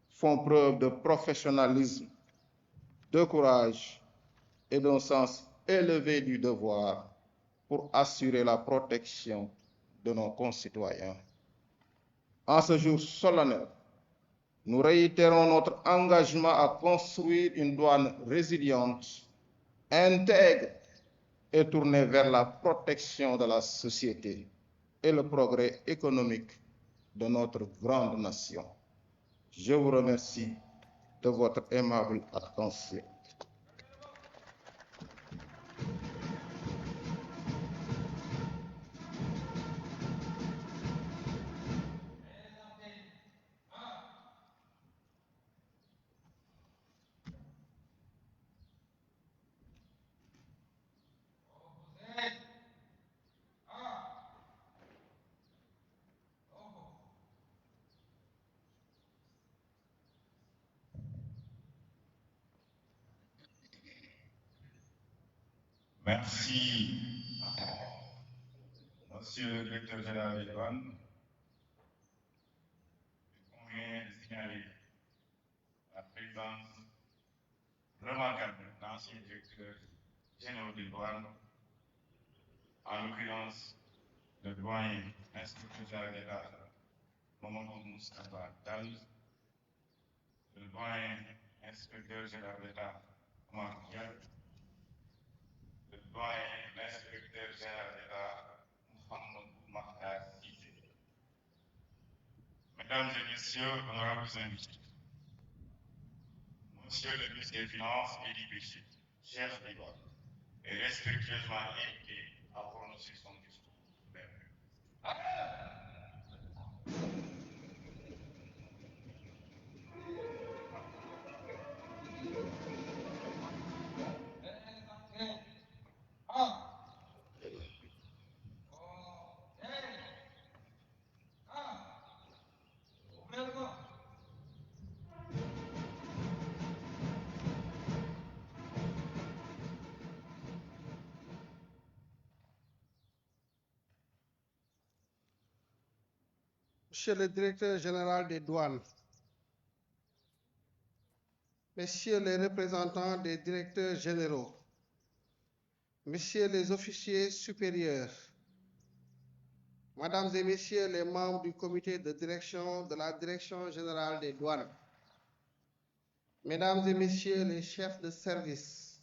font preuve de professionnalisme, de courage et d'un sens élevé du devoir pour assurer la protection de nos concitoyens. En ce jour solennel, nous réitérons notre engagement à construire une douane résiliente, intègre et tournée vers la protection de la société et le progrès économique de notre grande nation. Je vous remercie de votre aimable attention. Merci, Monsieur le directeur général des douanes. Il convient de signaler la présence remarquable d'anciens directeurs généraux des douanes, en l'occurrence le doyen inspecteur général d'État, Mamadou Moustapha Dal, le doyen inspecteur général d'État, Omar Diallo, le doyen inspecteur général d'État, Mohamed Makhtar Cissé. Mesdames et Messieurs, honorables invités, Monsieur le ministre des Finances et du Budget, chef des douanes, est respectueusement invité à prononcer son discours. Monsieur le directeur général des douanes, Messieurs les représentants des directeurs généraux, Messieurs les officiers supérieurs, Mesdames et Messieurs les membres du comité de direction de la Direction générale des douanes, Mesdames et Messieurs les chefs de service,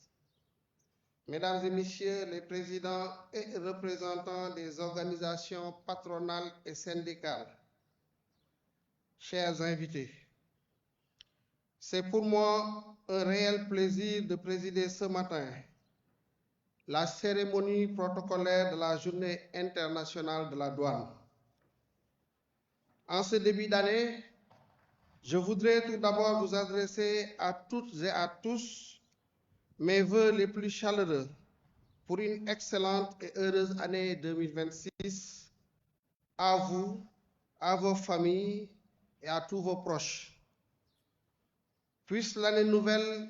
Mesdames et Messieurs les présidents et représentants des organisations patronales et syndicales, chers invités, c'est pour moi un réel plaisir de présider ce matin la cérémonie protocolaire de la Journée internationale de la douane. En ce début d'année, je voudrais tout d'abord vous adresser à toutes et à tous mes vœux les plus chaleureux pour une excellente et heureuse année 2026 à vous, à vos familles et à tous vos proches. Puisse l'année nouvelle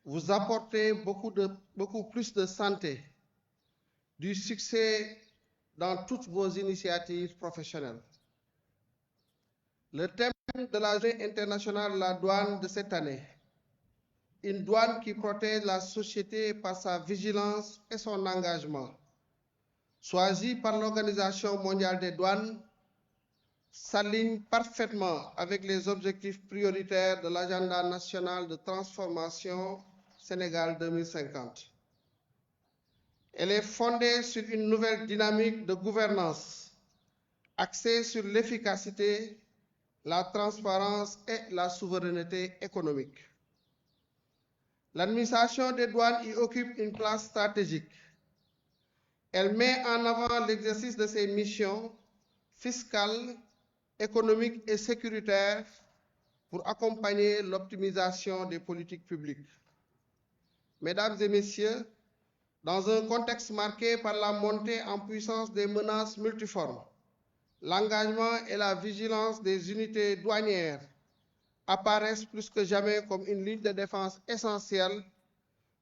vous apporter beaucoup plus de santé, du succès dans toutes vos initiatives professionnelles. Le thème de la Journée internationale de la douane de cette année, une douane qui protège la société par sa vigilance et son engagement, choisi par l'Organisation mondiale des douanes, s'aligne parfaitement avec les objectifs prioritaires de l'agenda national de transformation Sénégal 2050. Elle est fondée sur une nouvelle dynamique de gouvernance axée sur l'efficacité, la transparence et la souveraineté économique. L'administration des douanes y occupe une place stratégique. Elle met en avant l'exercice de ses missions fiscales, économiques et sécuritaires pour accompagner l'optimisation des politiques publiques. Mesdames et messieurs, dans un contexte marqué par la montée en puissance des menaces multiformes, l'engagement et la vigilance des unités douanières apparaissent plus que jamais comme une ligne de défense essentielle,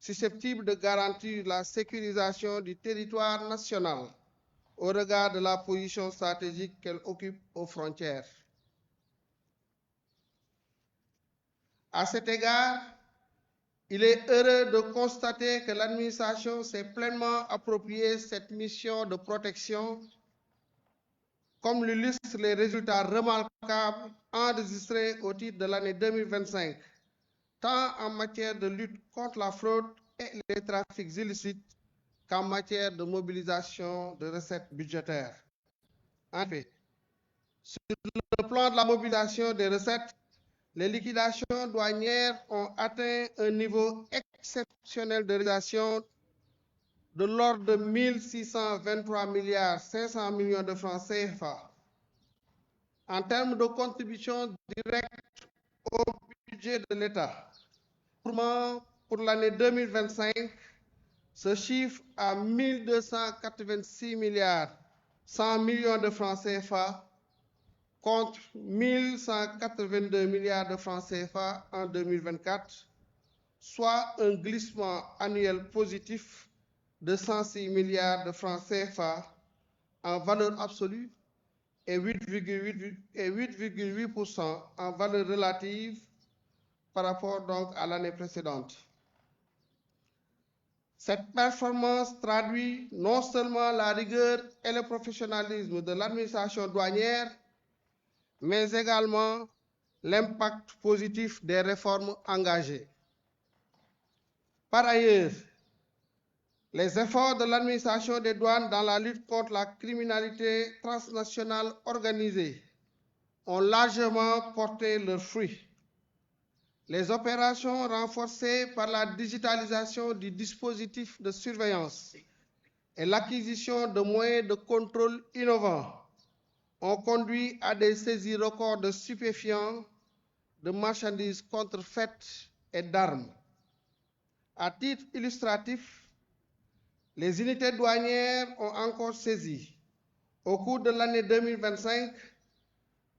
susceptible de garantir la sécurisation du territoire national au regard de la position stratégique qu'elle occupe aux frontières. À cet égard, il est heureux de constater que l'administration s'est pleinement approprié cette mission de protection, comme l'illustrent les résultats remarquables enregistrés au titre de l'année 2025, tant en matière de lutte contre la fraude et les trafics illicites qu'en matière de mobilisation de recettes budgétaires. En fait, sur le plan de la mobilisation des recettes, les liquidations douanières ont atteint un niveau exceptionnel de réalisation de l'ordre de 1623 milliards 500 millions de francs CFA. En termes de contribution directe au budget de l'État, pour l'année 2025, ce chiffre à 1286 milliards 100 millions de francs CFA contre 1182 milliards de francs CFA en 2024, soit un glissement annuel positif de 106 milliards de francs CFA en valeur absolue et 8,8% en valeur relative par rapport donc à l'année précédente. Cette performance traduit non seulement la rigueur et le professionnalisme de l'administration douanière, mais également l'impact positif des réformes engagées. Par ailleurs, les efforts de l'administration des douanes dans la lutte contre la criminalité transnationale organisée ont largement porté leurs fruits. Les opérations renforcées par la digitalisation du dispositif de surveillance et l'acquisition de moyens de contrôle innovants ont conduit à des saisies records de stupéfiants, de marchandises contrefaites et d'armes. À titre illustratif, les unités douanières ont encore saisi, au cours de l'année 2025,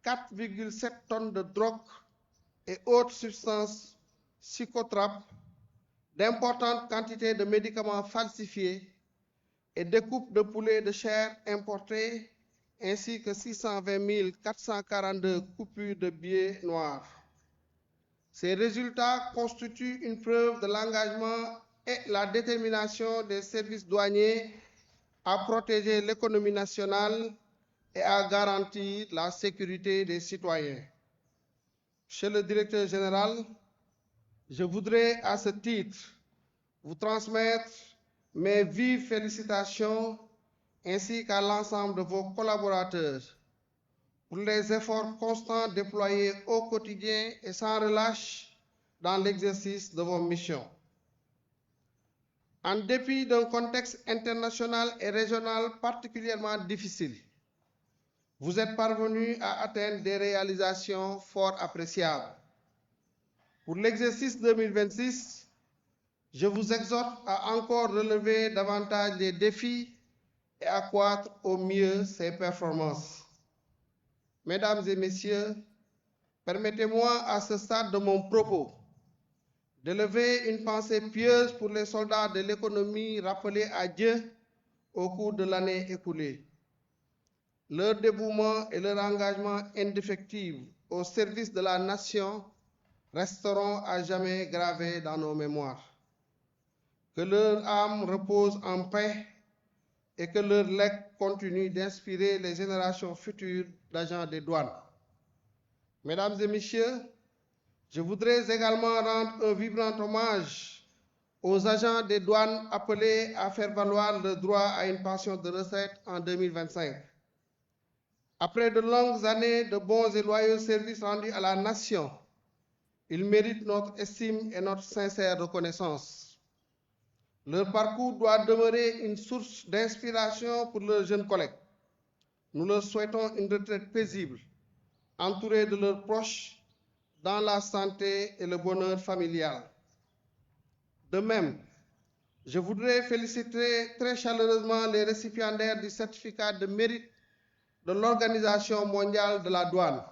4,7 tonnes de drogue et autres substances psychotropes, d'importantes quantités de médicaments falsifiés et des coupes de poulet de chair importées, ainsi que 620 442 coupures de billets noirs. Ces résultats constituent une preuve de l'engagement et la détermination des services douaniers à protéger l'économie nationale et à garantir la sécurité des citoyens. Monsieur le directeur général, je voudrais à ce titre vous transmettre mes vives félicitations ainsi qu'à l'ensemble de vos collaborateurs pour les efforts constants déployés au quotidien et sans relâche dans l'exercice de vos missions. En dépit d'un contexte international et régional particulièrement difficile, vous êtes parvenus à atteindre des réalisations fort appréciables. Pour l'exercice 2026, je vous exhorte à encore relever davantage les défis et accroître au mieux ses performances. Mesdames et messieurs, permettez-moi à ce stade de mon propos d'élever une pensée pieuse pour les soldats de l'économie rappelés à Dieu au cours de l'année écoulée. Leur dévouement et leur engagement indéfectible au service de la nation resteront à jamais gravés dans nos mémoires. Que leur âme repose en paix et que leur legs continue d'inspirer les générations futures d'agents des douanes. Mesdames et messieurs, je voudrais également rendre un vibrant hommage aux agents des douanes appelés à faire valoir le droit à une pension de retraite en 2025. Après de longues années de bons et loyaux services rendus à la nation, ils méritent notre estime et notre sincère reconnaissance. Leur parcours doit demeurer une source d'inspiration pour leurs jeunes collègues. Nous leur souhaitons une retraite paisible, entourée de leurs proches, dans la santé et le bonheur familial. De même, je voudrais féliciter très chaleureusement les récipiendaires du certificat de mérite de l'Organisation mondiale de la douane.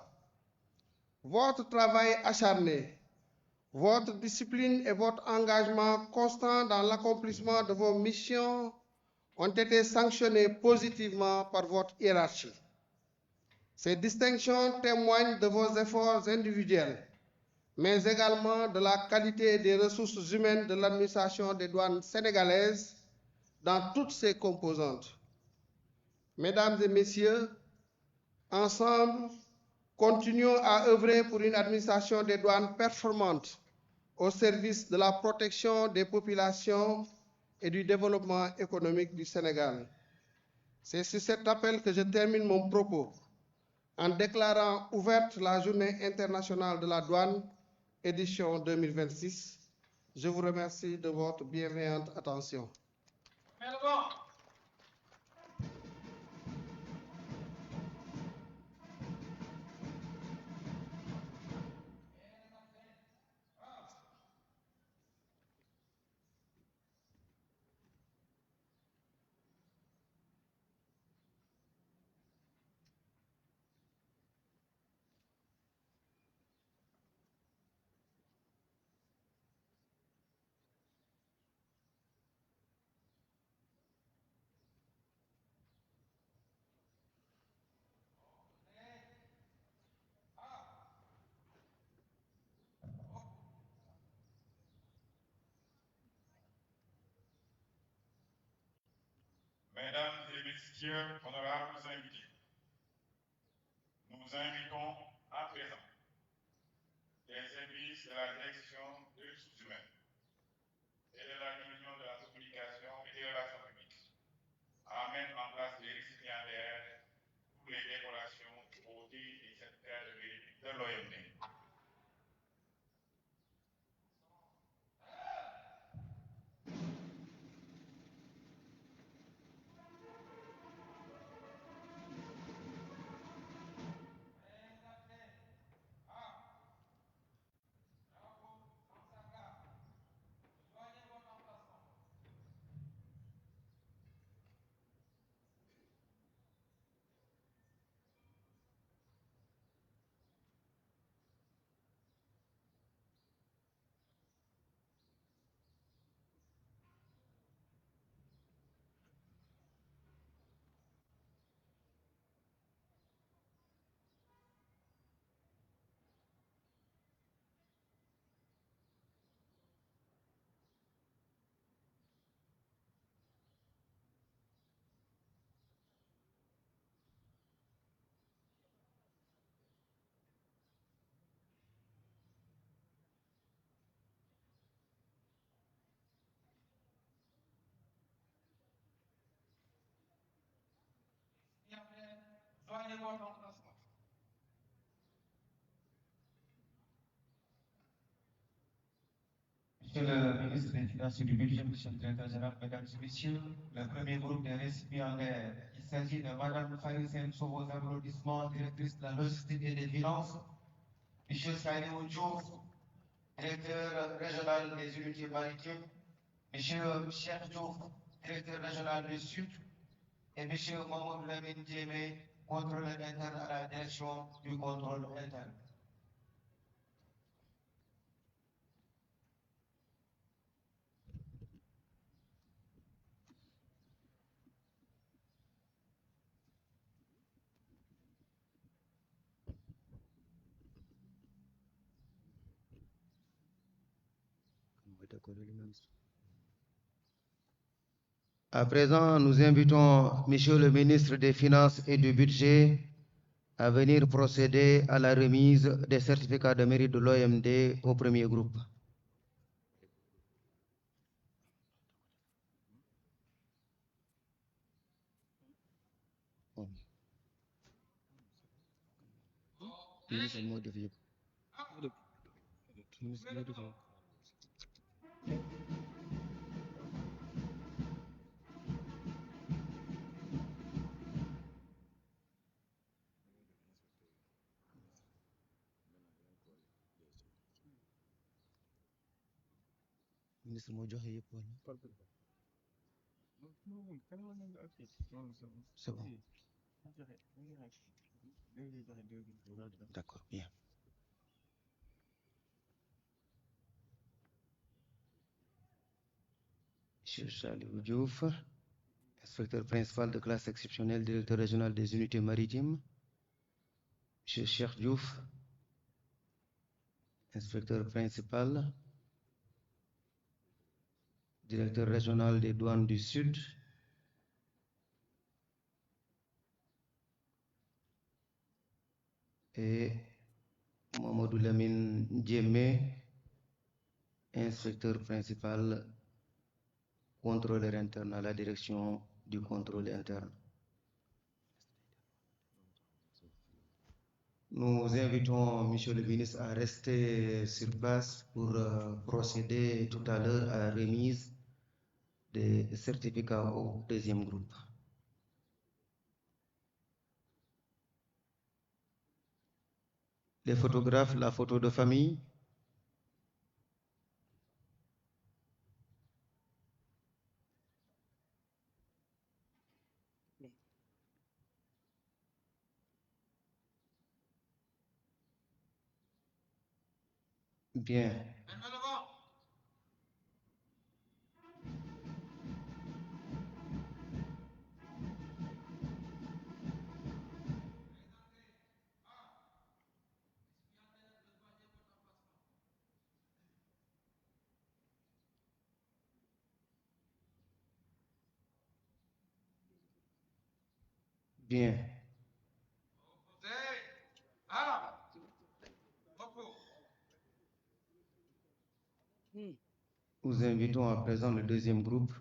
Votre travail acharné, votre discipline et votre engagement constant dans l'accomplissement de vos missions ont été sanctionnés positivement par votre hiérarchie. Ces distinctions témoignent de vos efforts individuels, mais également de la qualité des ressources humaines de l'administration des douanes sénégalaises dans toutes ses composantes. Mesdames et messieurs, ensemble, continuons à œuvrer pour une administration des douanes performante au service de la protection des populations et du développement économique du Sénégal. C'est sur cet appel que je termine mon propos en déclarant ouverte la Journée internationale de la douane, édition 2026. Je vous remercie de votre bienveillante attention. Mesdames et messieurs, honorables invités, nous invitons à présent les services de la direction des ressources humaines et de la division de la communication et des relations publiques à mettre en place les récipiendaires pour les décorations au titre du certificat de mérite de l'OMD. Monsieur le ministre des Finances et du Budget, monsieur le directeur général, mesdames et messieurs, le premier groupe des récipiendaires, il s'agit de madame Faïsène Sobo, applaudissements, directrice de la logistique et des finances, monsieur Saïdou Diouf, directeur régional des unités maritimes, monsieur Cheikh Diouf, directeur régional du Sud, et monsieur Mamoud Lamine Diémé, contrôleur interne à la direction du contrôle interne. À présent, nous invitons Monsieur le ministre des Finances et du Budget à venir procéder à la remise des certificats de mérite de l'OMD au premier groupe. Ministre moo joxe yëpp wala c'est bon. D'accord, bien. Monsieur Salih Diouf, inspecteur principal de classe exceptionnelle, directeur régional des unités maritimes. Monsieur Cheikh Diouf, inspecteur principal, directeur régional des douanes du Sud. Et Mamadou Lamine Djemé, inspecteur principal, contrôleur interne à la direction du contrôle interne. Nous invitons Monsieur le ministre à rester sur place pour procéder tout à l'heure à la remise des certificats au deuxième groupe. Les photographes, la photo de famille. Bien. Bien. Nous invitons à présent le deuxième groupe.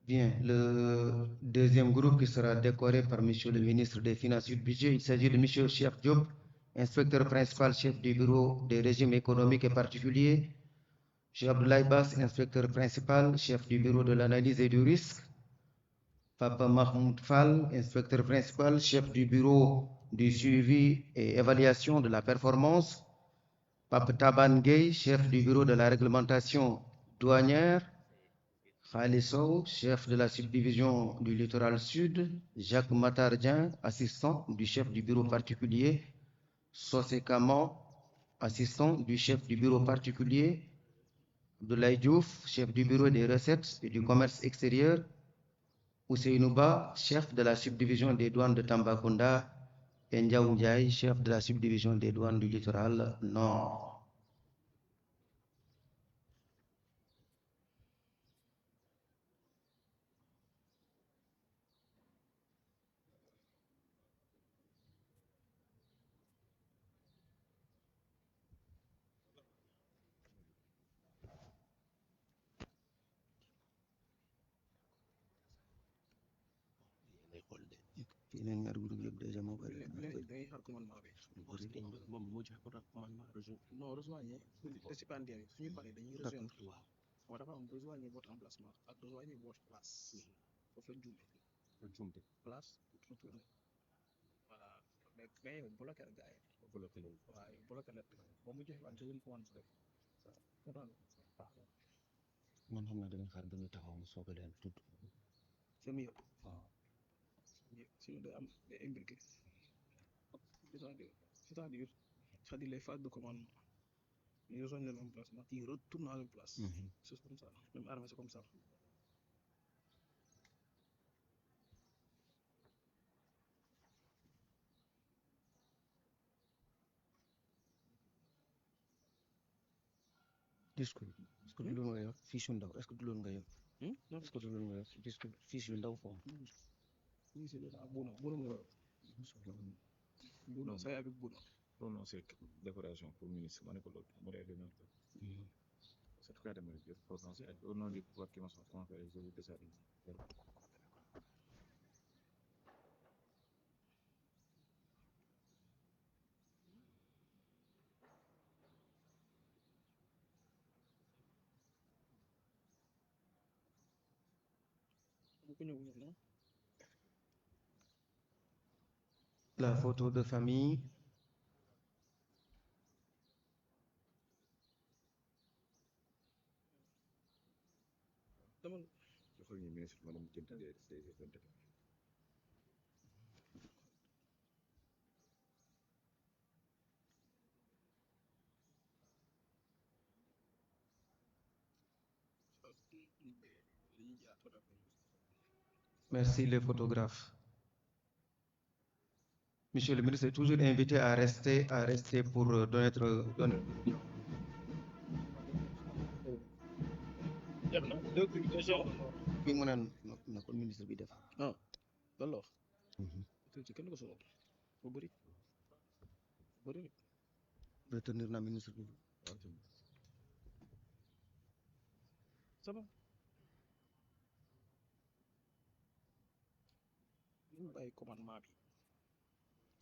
Bien, le deuxième groupe qui sera décoré par Monsieur le ministre des Finances et du Budget, il s'agit de Monsieur Cheikh Diop, inspecteur principal, chef du bureau des régimes économiques et particuliers. Monsieur Abdoulaye Bass, inspecteur principal, chef du bureau de l'analyse et du risque. Papa Mahmoud Fall, inspecteur principal, chef du bureau du suivi et évaluation de la performance. Papa Taban Gueye, chef du bureau de la réglementation douanière. Khaliso, chef de la subdivision du littoral sud. Jacques Matardien, assistant du chef du bureau particulier. Sosé Kaman, assistant du chef du bureau particulier. Abdoulaye Diouf, chef du bureau des recettes et du commerce extérieur. Ousseinouba, chef de la subdivision des douanes de Tambacounda. Et Ndiaou Ndiaye, chef de la subdivision des douanes du littoral nord. yeneen ñaar groupe yëpp déjà moo bëri. dañuy xaar commandement bi. moom moo joxe commandement région. non recevoir ñi récipiendaire yi suñu paree dañuy rejoindre. waaw moo dafa am recevoir ñi votre emplacement ak recevoir ñi votre place. foofu la juumte. place retourné. mais gars yi bloqué la gars yi bloqué la waaw bloqué la ba mu joxe wan deuxième fois rek man xam naa da nga xaar ba ñu taxaw mu soog a leen tudd. c'est mieux waaw sinon day am day imbriqué c'est-à-dire les phases de commandement ils rejoignent le même emplacement ils retournent à leur place c'est comme ça même armée c'est comme ça disque bi est-ce que du loolu nga yor fiche yu ndaw est-ce que du loolu nga yor non est-ce que du loolu nga yor disque fiche yu ndaw foofu. oui c'est là Bono Bono ça y est avec Bono Non, non, c'est décoration pour le ministre. Je ne sais pas. C'est tout cas de mérite. Au nom du pouvoir qui m'a conféré, je vous déclare. La photo de famille. Je crois que le ministre m'a dit que c'était Merci les photographes. Monsieur le ministre est toujours invité à rester pour donner. bi mu naan na ko ministre bi def. ah loolu wax ci kenn ko solo bu bëri retenir na ministre bi. ça va ñu bàyyi commandement bi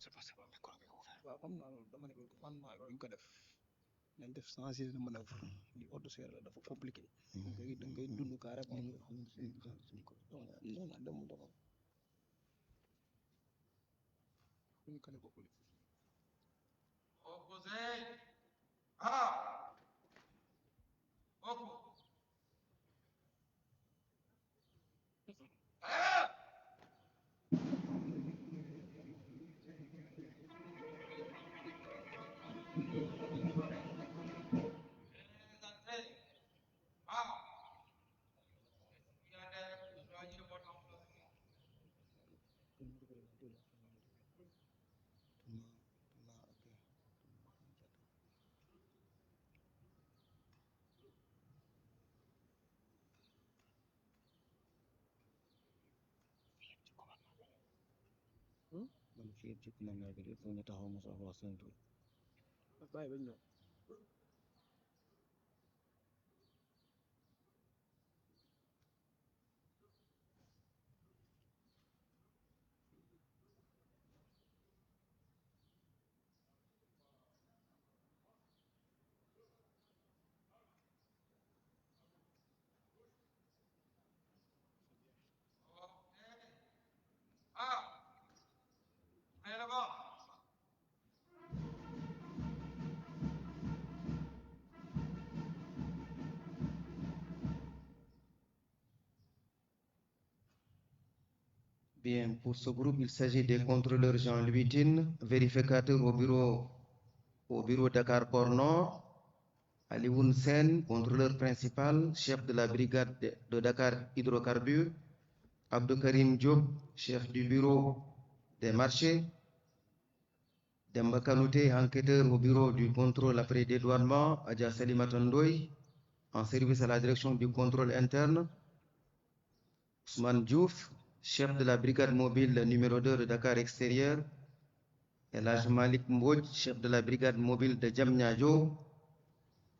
c'est pas ça micro bi ouvert. waaw xam naa loolu dama ne ko commandement bi ñu ko def nañ def changer de manœuvre li ordre serré la dafa compliqué da ngay dund carrément non non demul ñu kale ko Opposé. Ah. Oppo. man fii yëpp ci commandement bi il faut ñu taxaw mu soog a wax seen tur. bàyyi bañ ñëw Bien, pour ce groupe, il s'agit des contrôleurs Jean-Louis Tine, vérificateur au bureau Dakar Port Nord, Alioune Sen, contrôleur principal, chef de la brigade de Dakar Hydrocarbures, Abdou Karim Diop, chef du bureau des marchés, Demba Kanouté, enquêteur au bureau du contrôle après dédouanement, Adja Salimata Ndoye, en service à la direction du contrôle interne, Ousmane Diouf, chef de la brigade mobile numéro 2 de Dakar Extérieur, Elhaj Malik Mbodj, chef de la brigade mobile de Diamniadio.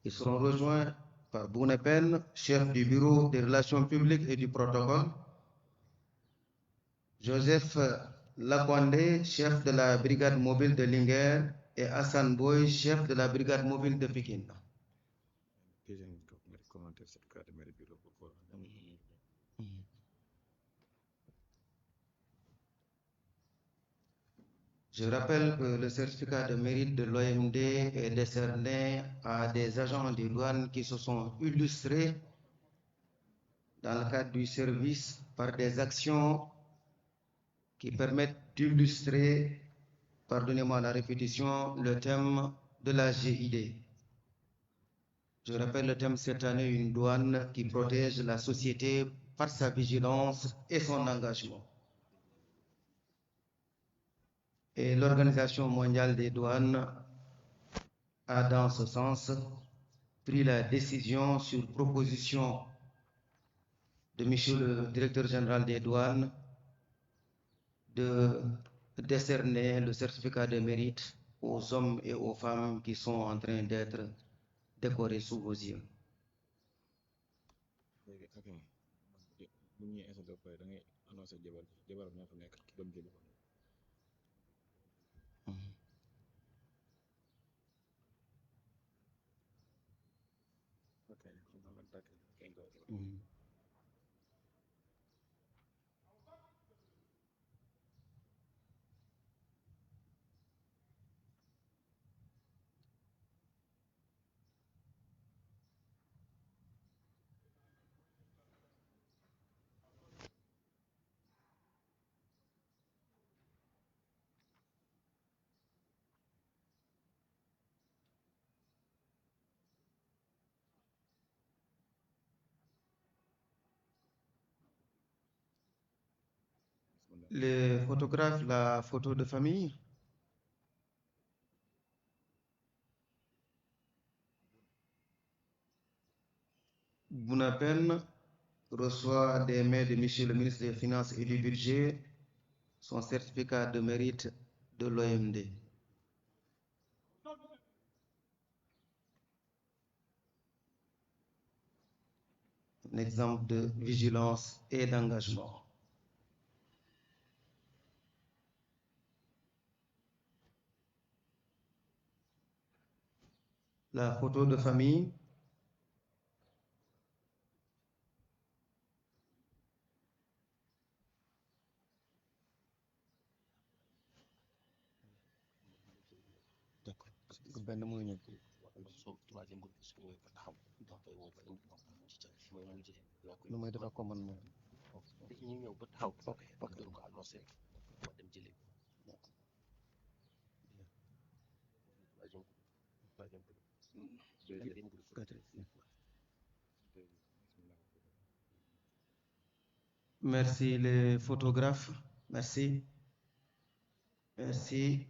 Ils seront rejoints par Bounepen, chef du bureau des relations publiques et du protocole, Joseph Lakwande, chef de la brigade mobile de Linguère, et Hassan Boy, chef de la brigade mobile de Pékin. Je rappelle que le certificat de mérite de l'OMD est décerné à des agents des douanes qui se sont illustrés dans le cadre du service par des actions qui permettent d'illustrer, pardonnez-moi la répétition, le thème de la GID. Je rappelle le thème cette année, une douane qui protège la société par sa vigilance et son engagement. Et l'Organisation mondiale des douanes a, dans ce sens, pris la décision sur proposition de Monsieur le directeur général des douanes de décerner le certificat de mérite aux hommes et aux femmes qui sont en train d'être décorés sous vos yeux. Les photographes, la photo de famille. Bounapen reçoit des mains de Monsieur le ministre des Finances et du Budget son certificat de mérite de l'OMD. Un exemple de vigilance et d'engagement. La photo de famille. Merci les photographes. Merci. Merci.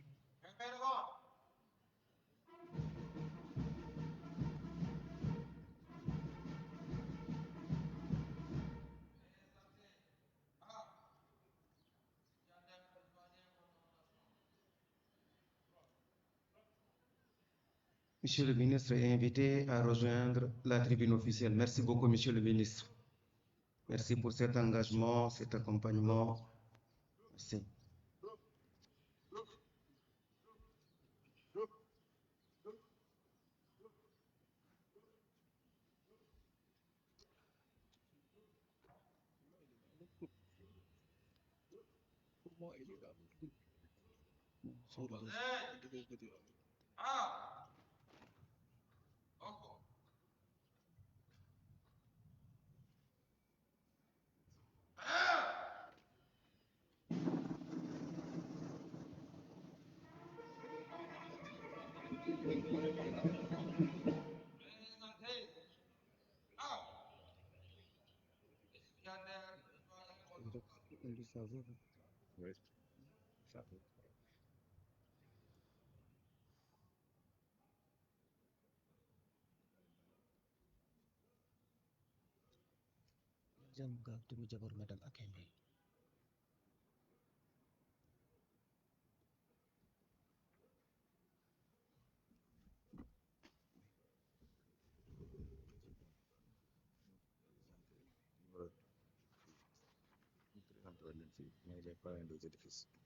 Monsieur le ministre est invité à rejoindre la tribune officielle. Merci beaucoup, Monsieur le ministre. Merci pour cet engagement, cet accompagnement. Merci.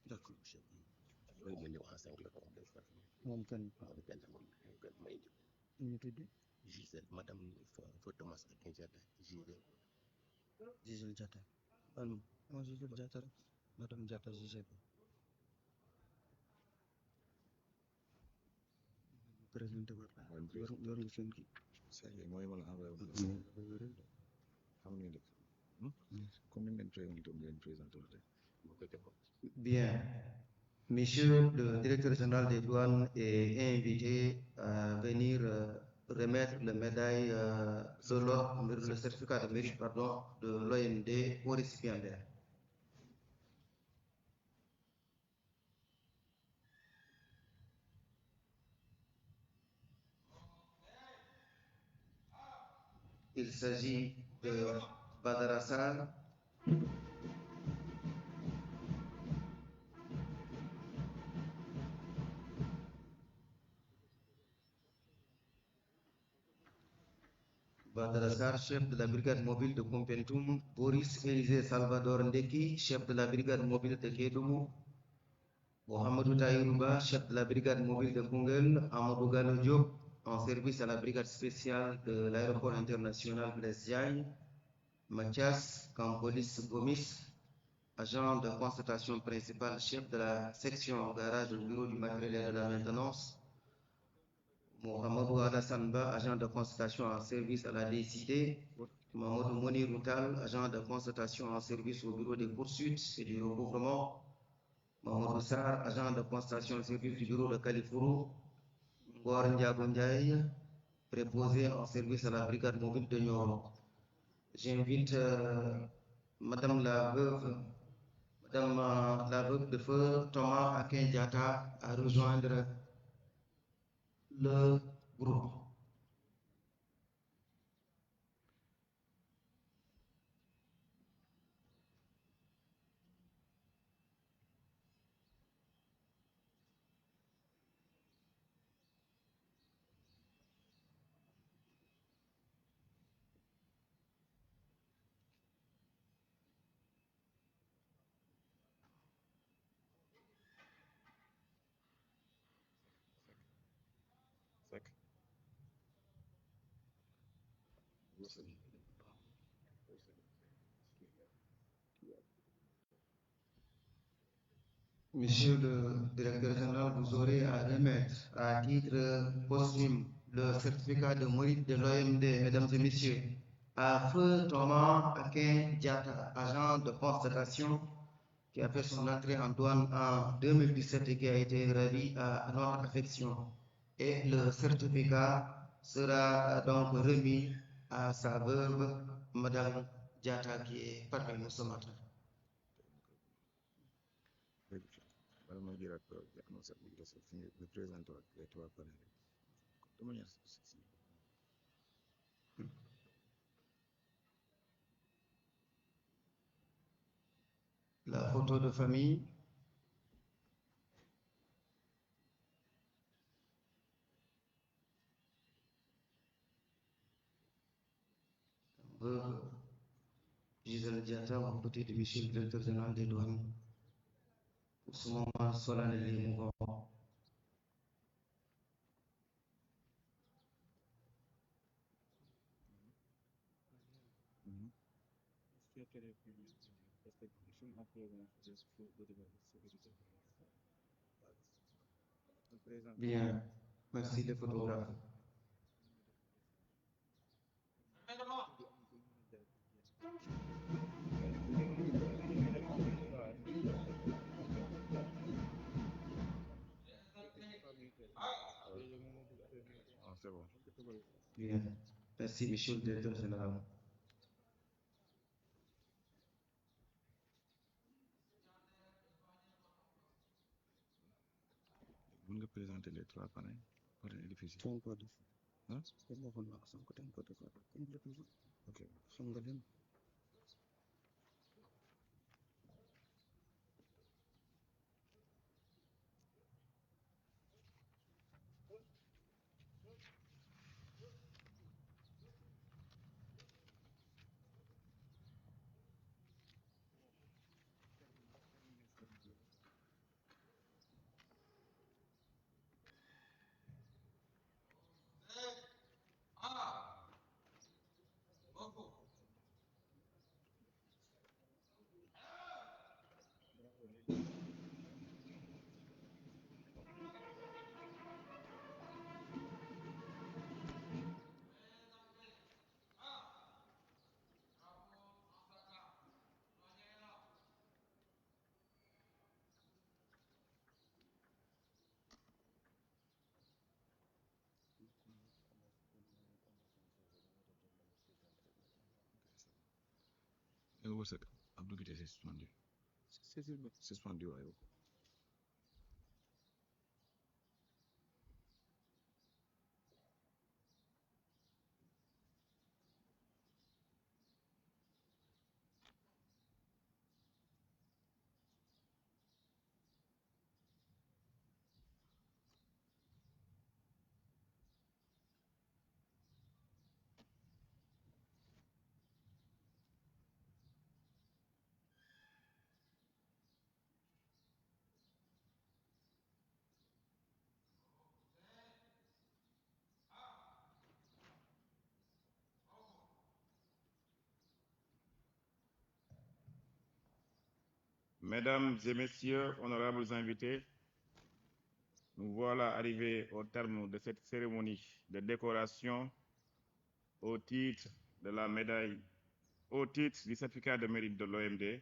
D'accord, monsieur. Moom kenn ñu tudd Gisèle madame Feu Thomas ak Diatta Gisèle Diatta Gisèle Diatta madame Diatta Gisèle présenté war la yor nga seen kii c'est mooy ma la envoyé xam ngeen def comme ni ngeen présenté ngeen présenté tey moo koy defal. Bien. Monsieur le directeur général des douanes est invité à venir remettre le médaille de l'ordre, le certificat de mérite, pardon, de l'OMD au récipiendaire. Il s'agit de Badara Sarr. Badara Sarr, chef de la brigade mobile de Kompentum, Boris Élisée Salvador Ndeki, chef de la brigade mobile de Kédougou, Mohamedou Taïrouba, chef de la brigade mobile de Koungheul, Amadou Gallo Diop, en service à la brigade spéciale de l'aéroport international Blaise Diagne, Mathias Campolis Gomis, agent de constatation principale, chef de la section garage du bureau du matériel et de la maintenance, Mohamedou Alassane, agent de constatation en service à la DCT, Mamadou Moni Routal, agent de constatation en service au bureau des poursuites et du recouvrement, Mamadou Sarr, agent de constatation en service du bureau de Kalifourou, Ngor Ndiago Ndiaye, préposé en service à la brigade mobile de Nioro. J'invite Madame la veuve de feu Thomas Akin Diatta à rejoindre le groupe. Monsieur le directeur général, vous aurez à remettre à titre posthume le certificat de mérite de l'OMD, mesdames et messieurs, à feu Thomas Akin Diatta, agent de constatation qui a fait son entrée en douane en 2017 et qui a été ravi à notre affection. Et le certificat sera donc remis à sa veuve, Madame Diatta, qui est parmi nous ce matin. bala ma jëlaat annonce bi des fi nga présenté waat les trois panels de manière La photo de famille. Gisèle Diatta, aux côtés de monsieur le directeur général des douanes, pour ce moment solennel et émouvant. Bien, merci les photographes. c'est bon. Bien, merci monsieur le directeur général. Mën nga présenter les trois panels par édifice. Son pas de Hein? c'est bon on a son côté un peu de quoi complètement. Ok. Xam nga leen Et vous, c'est Abdou qui était suspendu. Suspendu, ouais. Mesdames et messieurs, honorables invités, nous voilà arrivés au terme de cette cérémonie de décoration au titre de la médaille, au titre du certificat de mérite de l'OMD.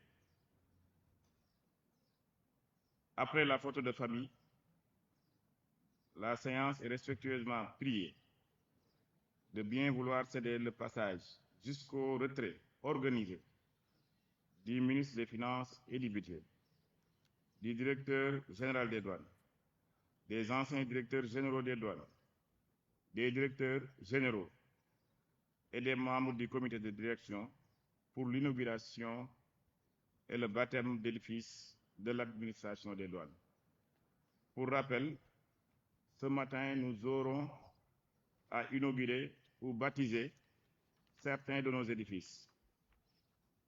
Après la photo de famille, la séance est respectueusement priée de bien vouloir céder le passage jusqu'au retrait organisé du ministre des Finances et du Budget, du directeur général des douanes, des anciens directeurs généraux des douanes, des directeurs généraux et des membres du comité de direction pour l'inauguration et le baptême d'édifice de l'administration des douanes. Pour rappel, ce matin, nous aurons à inaugurer ou baptiser certains de nos édifices.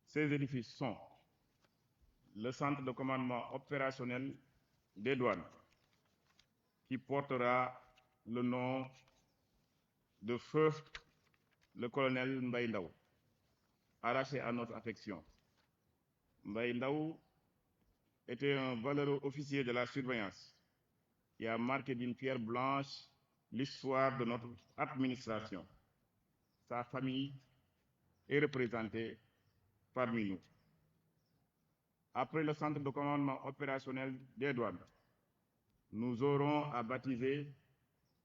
Ces édifices sont le centre de commandement opérationnel des douanes, qui portera le nom de feu le colonel Mbaye Ndao, arraché à notre affection. Mbaye Ndao était un valeureux officier de la surveillance qui a marqué d'une pierre blanche l'histoire de notre administration. Sa famille est représentée parmi nous. Après le centre de commandement opérationnel des douanes, nous aurons à baptiser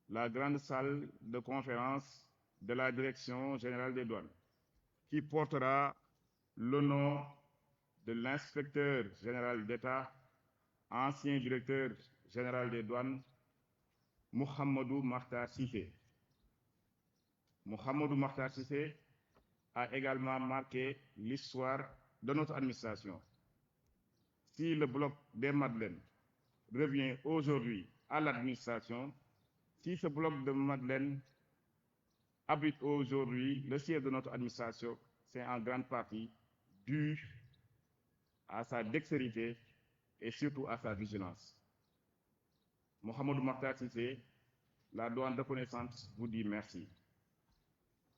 la grande salle de conférence de la Direction générale des douanes, qui portera le nom de l'inspecteur général d'État, ancien directeur général des douanes, Mohamedou Makhtar Cissé. Mohamedou Makhtar Cissé a également marqué l'histoire de notre administration. Si le bloc des Madeleines revient aujourd'hui à l'administration, si ce bloc de Madeleine abrite aujourd'hui le siège de notre administration, c'est en grande partie dû à sa dextérité et surtout à sa vigilance. Mohamedou Makhtar Cissé, la douane reconnaissante, vous dit merci.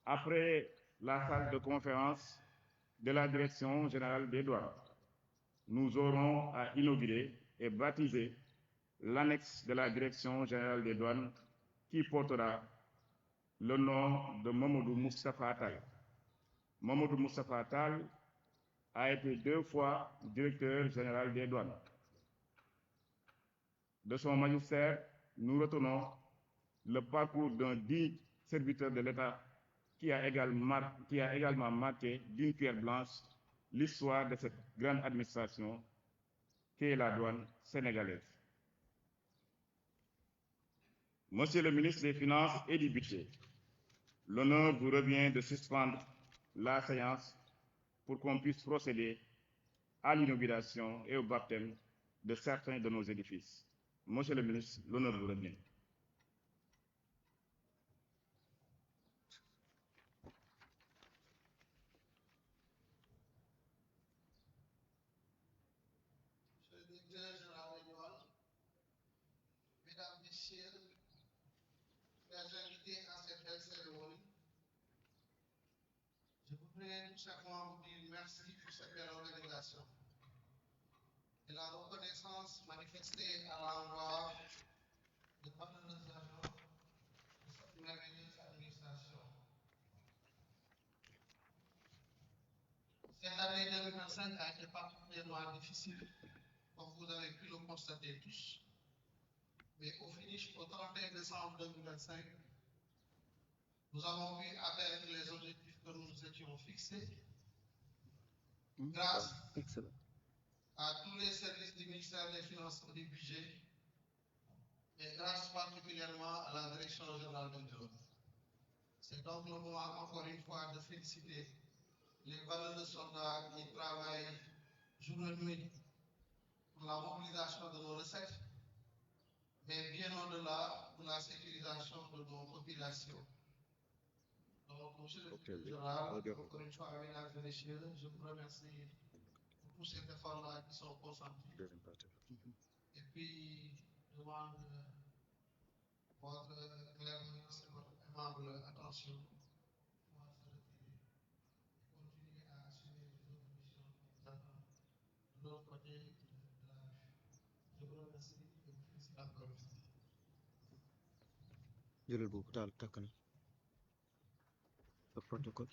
Après la salle de conférence de la Direction générale des douanes, nous aurons à inaugurer et baptiser l'annexe de la Direction générale des douanes qui portera le nom de Mamadou Moustapha Tal. Mamadou Moustapha Tal a été 2 fois directeur général des douanes. De son magistère, nous retenons le parcours d'un digne serviteur de l'État qui a également marqué d'une pierre blanche l'histoire de cette grande administration qu'est la douane sénégalaise. Monsieur le ministre des Finances et du Budget, l'honneur vous revient de suspendre la séance pour qu'on puisse procéder à l'inauguration et au baptême de certains de nos édifices. Monsieur le ministre, l'honneur vous revient. Monsieur le directeur général des douanes, mesdames, messieurs, chers invités à cette belle cérémonie, je voudrais tout simplement vous dire merci pour cette belle organisation et la reconnaissance manifestée à l'endroit de valeureux agents de cette merveilleuse administration. Cette année 2025 a été particulièrement difficile, comme vous avez pu le constater tous. Mais au finish, au 31 décembre 2025, nous avons pu atteindre les objectifs que nous nous étions fixés. Grâce Excellent. à tous les services du ministère des Finances et du Budget, et grâce particulièrement à la Direction générale de l'État. C'est donc le moment, encore une fois, de féliciter les valeureux soldats qui travaillent jour et nuit pour la mobilisation de nos recettes, mais bien au-delà de la sécurisation de nos populations. Donc, monsieur le directeur général, encore une fois, mesdames et messieurs, je vous remercie pour tous ces efforts-là qui sont consentis. Et puis, je demande votre clairvoyance et votre aimable attention pour se retirer et continuer à assumer les autres missions qui nous attendent de l'autre côté de la rue. Je vous remercie et vous félicite encore une fois. jëlal boobu daal takk na le protocole.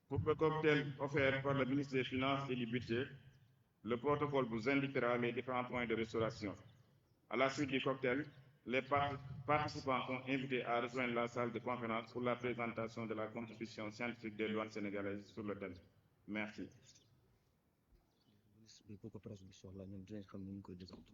Pour le cocktail offert par le ministre des Finances et du Budget, le protocole vous indiquera les différents points de restauration. À la suite du cocktail, les participants sont invités à rejoindre la salle de conférence pour la présentation de la contribution scientifique des douanes sénégalaises sur le thème. Merci. ministre bi bu ko presse bi soxla ñun dinañ xam ni ñu koy désantu.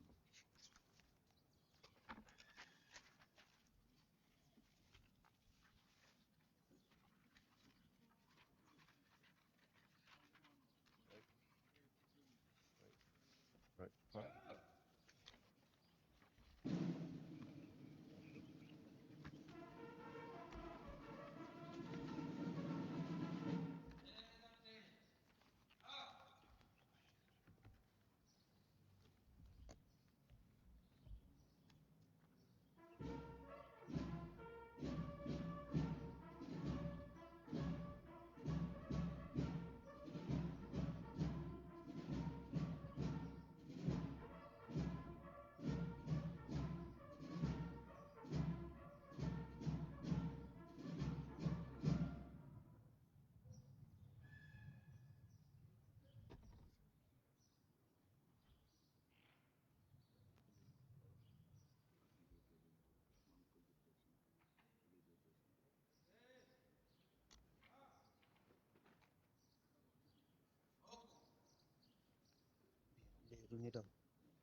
du ñu dem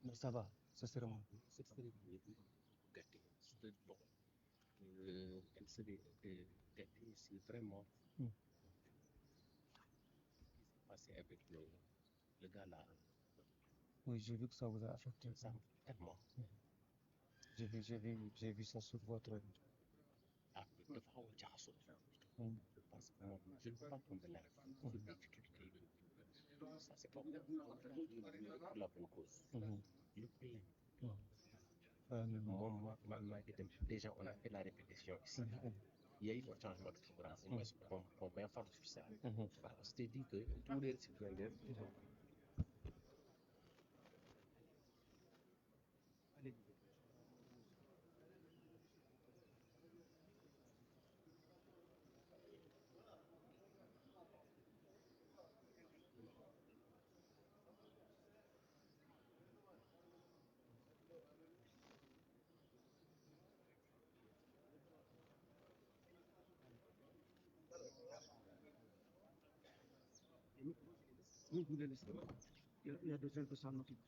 mais ça va sa cérémonie. Cette cérémonie bi gâté c'est bon elle serait gâtée si vraiment ce qui s'est passé avec le gars là. Oui, j'ai vu que ça vous a affecté. Ça tellement. J'ai vu ça sur votre. Ah dafa xaw a jaxasoo. Parce que je ne peux pas tomber là. Sur des difficultés. Ça c'est pas pour la bonne cause. Le problème. Moi, déjà, on a fait la répétition ici. Il y a eu un changement de programme. On m'informe sur ça. Voilà, on s'était dit que tous les citoyens. Il y a des gens qui s'en occupent.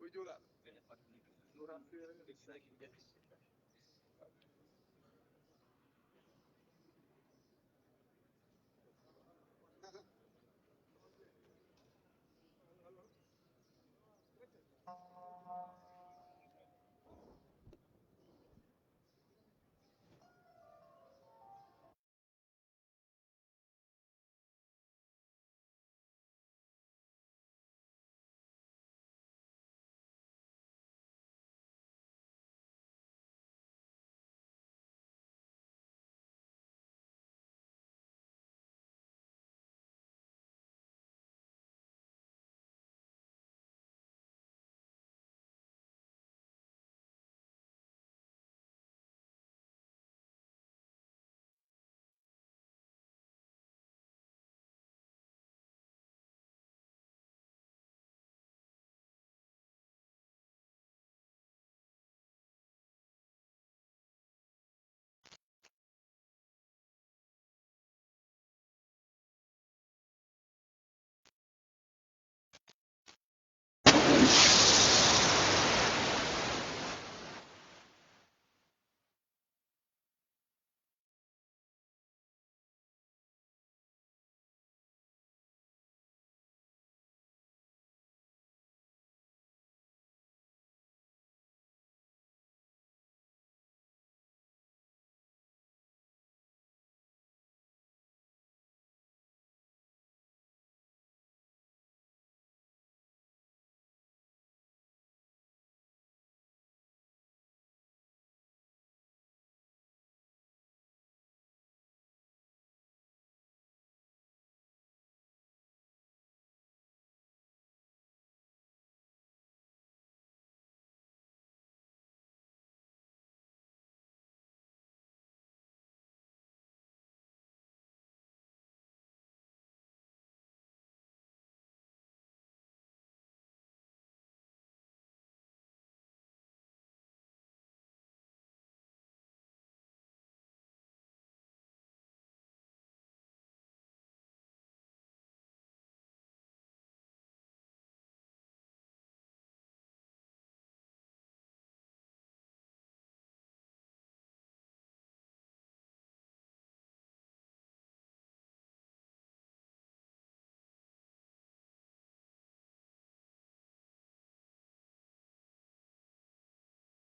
Oui,